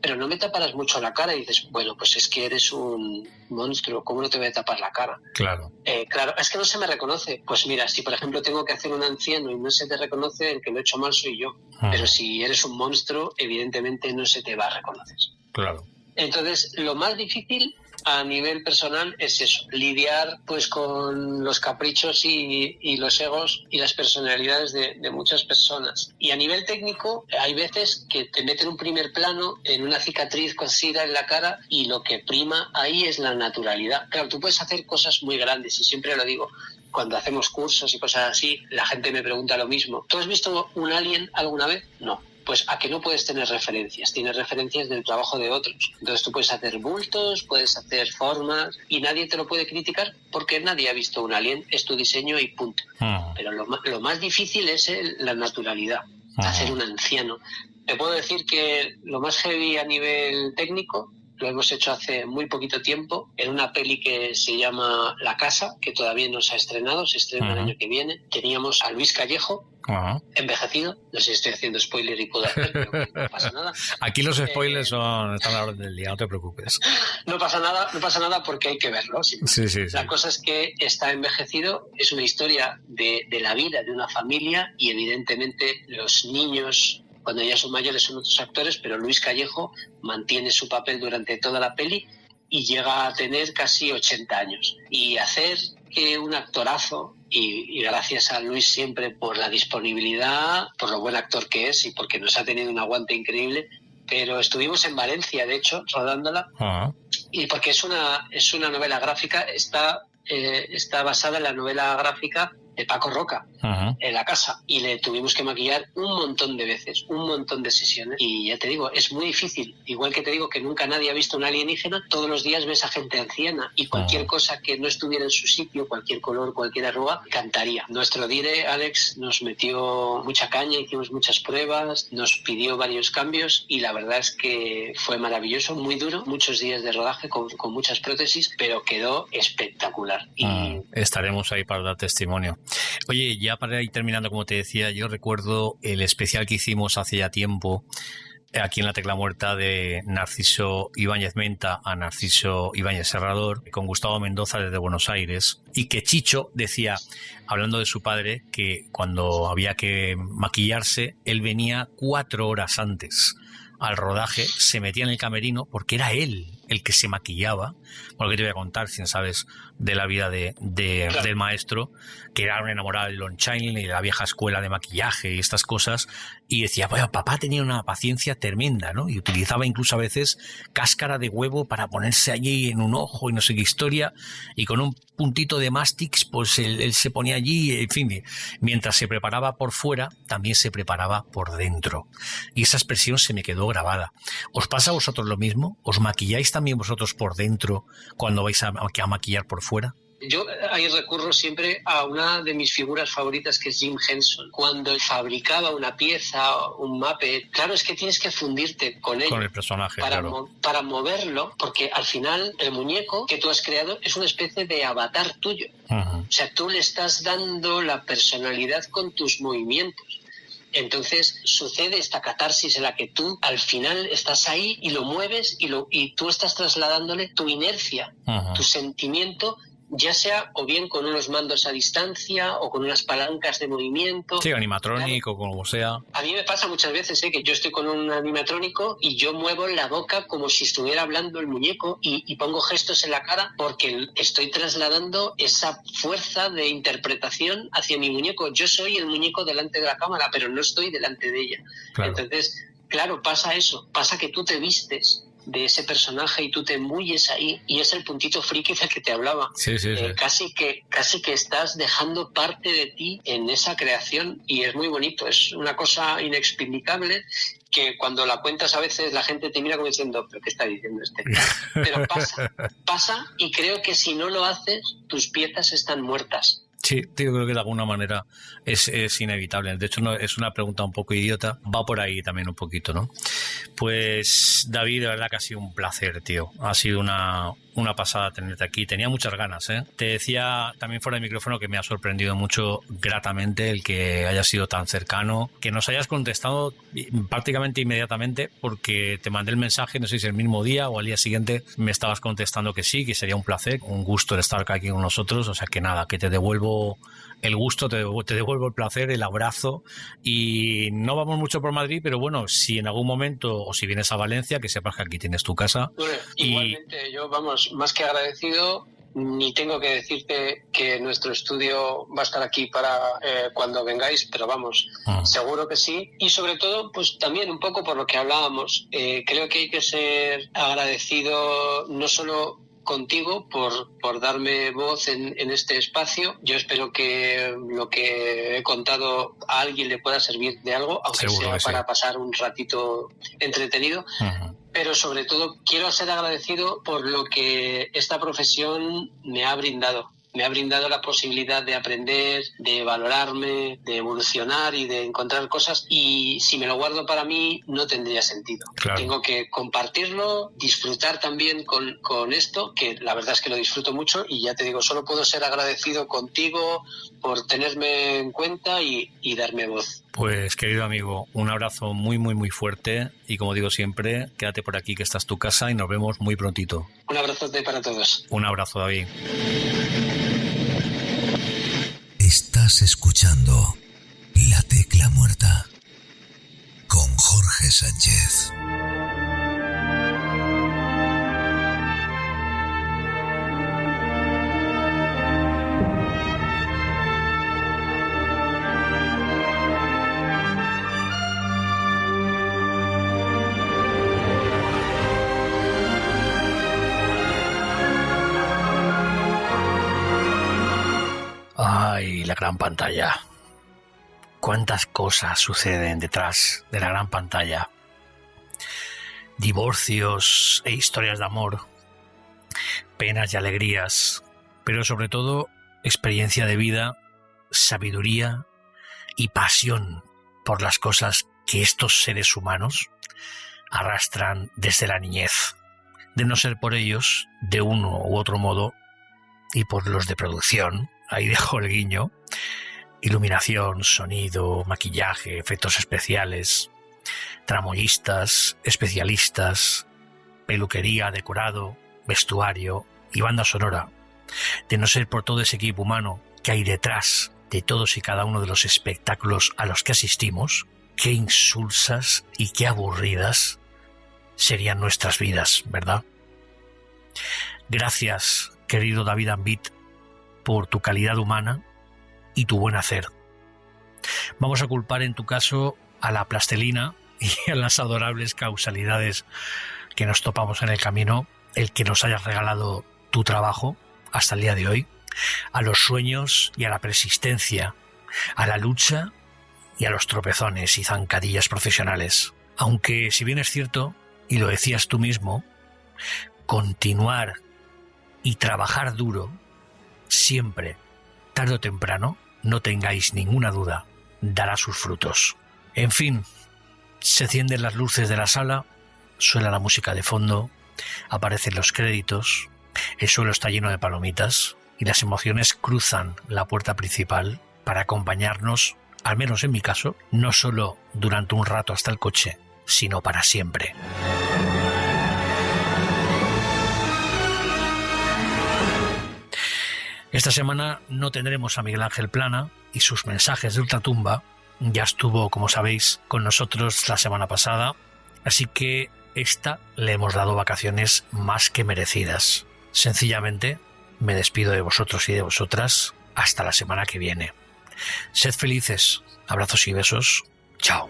pero no me taparás mucho la cara y dices, bueno, pues es que eres un monstruo, ¿cómo no te voy a tapar la cara? Claro. Claro, es que no se me reconoce. Pues mira, si por ejemplo tengo que hacer un anciano y no se te reconoce, el que lo he hecho mal soy yo. Pero si eres un monstruo, evidentemente no se te va a reconocer. Claro. Entonces, lo más difícil a nivel personal es eso, lidiar pues con los caprichos y los egos y las personalidades de muchas personas. Y a nivel técnico, hay veces que te meten un primer plano en una cicatriz cosida en la cara y lo que prima ahí es la naturalidad. Claro, tú puedes hacer cosas muy grandes y siempre lo digo, cuando hacemos cursos y cosas así, la gente me pregunta lo mismo. ¿Tú has visto un alien alguna vez? No. Pues a que no puedes tener referencias, tienes referencias del trabajo de otros. Entonces tú puedes hacer bultos, puedes hacer formas y nadie te lo puede criticar porque nadie ha visto un alien, es tu diseño y punto. Pero lo más difícil es la naturalidad, hacer un anciano. Te puedo decir que lo más heavy a nivel técnico lo hemos hecho hace muy poquito tiempo en una peli que se llama La Casa, que todavía no se ha estrenado, se estrena el año que viene. Teníamos a Luis Callejo, envejecido, no sé si estoy haciendo spoiler y puedo hacer, pero no pasa nada. Aquí los spoilers están a la orden del día, no te preocupes. No pasa nada porque hay que verlo. Sí. La cosa es que está envejecido, es una historia de la vida de una familia y evidentemente los niños, cuando ya son mayores, son otros actores, pero Luis Callejo mantiene su papel durante toda la peli y llega a tener casi 80 años. Y hacer que un actorazo, y gracias a Luis siempre por la disponibilidad, por lo buen actor que es y porque nos ha tenido un aguante increíble, pero estuvimos en Valencia, de hecho, rodándola, y porque es una novela gráfica, está basada en la novela gráfica de Paco Roca, en La Casa, y le tuvimos que maquillar un montón de veces, un montón de sesiones, y ya te digo, es muy difícil. Igual que te digo que nunca nadie ha visto un alienígena, todos los días ves a gente anciana y cualquier cosa que no estuviera en su sitio, cualquier color, cualquier arruga, cantaría. Nuestro dire, Alex, nos metió mucha caña, hicimos muchas pruebas, nos pidió varios cambios y la verdad es que fue maravilloso, muy duro, muchos días de rodaje con muchas prótesis, pero quedó espectacular. Y estaremos ahí para dar testimonio. Oye, ya para ir terminando, como te decía, yo recuerdo el especial que hicimos hace ya tiempo aquí en La Tecla Muerta de Narciso Ibáñez Menta a Narciso Ibáñez Serrador con Gustavo Mendoza desde Buenos Aires, y que Chicho decía, hablando de su padre, que cuando había que maquillarse él venía 4 horas antes al rodaje, se metía en el camerino porque era él el que se maquillaba. Bueno, que te voy a contar, si no sabes de la vida del maestro, que era un enamorado del Lon Chaney y de la vieja escuela de maquillaje y estas cosas, y decía, bueno, papá tenía una paciencia tremenda, ¿no? Y utilizaba incluso a veces cáscara de huevo para ponerse allí en un ojo y no sé qué historia, y con un puntito de Mastix, pues él se ponía allí, en fin, mientras se preparaba por fuera, también se preparaba por dentro. Y esa expresión se me quedó grabada. ¿Os pasa a vosotros lo mismo? ¿Os maquilláis también vosotros por dentro cuando vais a maquillar por fuera? Yo ahí recurro siempre a una de mis figuras favoritas, que es Jim Henson. Cuando fabricaba una pieza, un Muppet, claro, es que tienes que fundirte con él. Con el personaje, para moverlo, porque al final el muñeco que tú has creado es una especie de avatar tuyo. O sea, tú le estás dando la personalidad con tus movimientos. Entonces sucede esta catarsis en la que tú al final estás ahí y lo mueves y tú estás trasladándole tu inercia, tu sentimiento, ya sea o bien con unos mandos a distancia o con unas palancas de movimiento. Sí, animatrónico, claro, como sea. A mí me pasa muchas veces que yo estoy con un animatrónico y yo muevo la boca como si estuviera hablando el muñeco y pongo gestos en la cara porque estoy trasladando esa fuerza de interpretación hacia mi muñeco. Yo soy el muñeco delante de la cámara, pero no estoy delante de ella. Claro. Entonces, claro, pasa eso. Pasa que tú te vistes de ese personaje y tú te embulles ahí, y es el puntito friki del que te hablaba. Sí. Casi que estás dejando parte de ti en esa creación, y es muy bonito, es una cosa inexplicable que cuando la cuentas a veces la gente te mira como diciendo, ¿pero qué está diciendo este? Pero pasa, y creo que si no lo haces, tus piezas están muertas. Sí, yo creo que de alguna manera es inevitable. De hecho, no, es una pregunta un poco idiota. Va por ahí también un poquito, ¿no? Pues, David, de verdad que ha sido un placer, tío. Ha sido una pasada tenerte aquí. Tenía muchas ganas, ¿eh? Te decía también fuera de micrófono que me ha sorprendido mucho gratamente el que hayas sido tan cercano, que nos hayas contestado prácticamente inmediatamente, porque te mandé el mensaje, no sé si el mismo día o al día siguiente me estabas contestando que sí, que sería un placer, un gusto el estar aquí con nosotros. O sea que nada, que te devuelvo el gusto, te devuelvo el placer, el abrazo, y no vamos mucho por Madrid, pero bueno, si en algún momento o si vienes a Valencia, que sepas que aquí tienes tu casa. Bueno, igualmente, yo, vamos, más que agradecido, ni tengo que decirte que nuestro estudio va a estar aquí para cuando vengáis, pero vamos, seguro que sí. Y sobre todo, pues también un poco por lo que hablábamos, creo que hay que ser agradecido no solo contigo por darme voz en este espacio. Yo espero que lo que he contado a alguien le pueda servir de algo, aunque seguro sea para pasar un ratito entretenido. Pero sobre todo quiero ser agradecido por lo que esta profesión me ha brindado. Me ha brindado la posibilidad de aprender, de valorarme, de evolucionar y de encontrar cosas, y si me lo guardo para mí no tendría sentido. Claro. Tengo que compartirlo, disfrutar también con esto, que la verdad es que lo disfruto mucho, y ya te digo, solo puedo ser agradecido contigo por tenerme en cuenta y darme voz. Pues, querido amigo, un abrazo muy, muy, muy fuerte, y como digo siempre, quédate por aquí, que esta es tu casa, y nos vemos muy prontito. Un abrazote para todos. Un abrazo, David. Estás escuchando La Tecla Muerta con Jorge Sánchez. Ay, la gran pantalla. Cuántas cosas suceden detrás de la gran pantalla. Divorcios e historias de amor, penas y alegrías, pero sobre todo experiencia de vida, sabiduría y pasión por las cosas que estos seres humanos arrastran desde la niñez. De no ser por ellos, de uno u otro modo, y por los de producción, ahí dejo el guiño, iluminación, sonido, maquillaje, efectos especiales, tramoyistas, especialistas, peluquería, decorado, vestuario y banda sonora. De no ser por todo ese equipo humano que hay detrás de todos y cada uno de los espectáculos a los que asistimos, qué insulsas y qué aburridas serían nuestras vidas, ¿verdad? Gracias, querido David Ambit, por tu calidad humana y tu buen hacer. Vamos a culpar en tu caso a la plastelina y a las adorables causalidades que nos topamos en el camino, el que nos hayas regalado tu trabajo hasta el día de hoy, a los sueños y a la persistencia, a la lucha y a los tropezones y zancadillas profesionales. Aunque, si bien es cierto, y lo decías tú mismo, continuar y trabajar duro siempre, tarde o temprano, no tengáis ninguna duda, dará sus frutos. En fin, se encienden las luces de la sala, suena la música de fondo, aparecen los créditos, el suelo está lleno de palomitas y las emociones cruzan la puerta principal para acompañarnos, al menos en mi caso, no solo durante un rato hasta el coche, sino para siempre. Esta semana no tendremos a Miguel Ángel Plana y sus mensajes de ultratumba. Ya estuvo, como sabéis, con nosotros la semana pasada, así que esta le hemos dado vacaciones más que merecidas. Sencillamente me despido de vosotros y de vosotras hasta la semana que viene. Sed felices, abrazos y besos. Chao.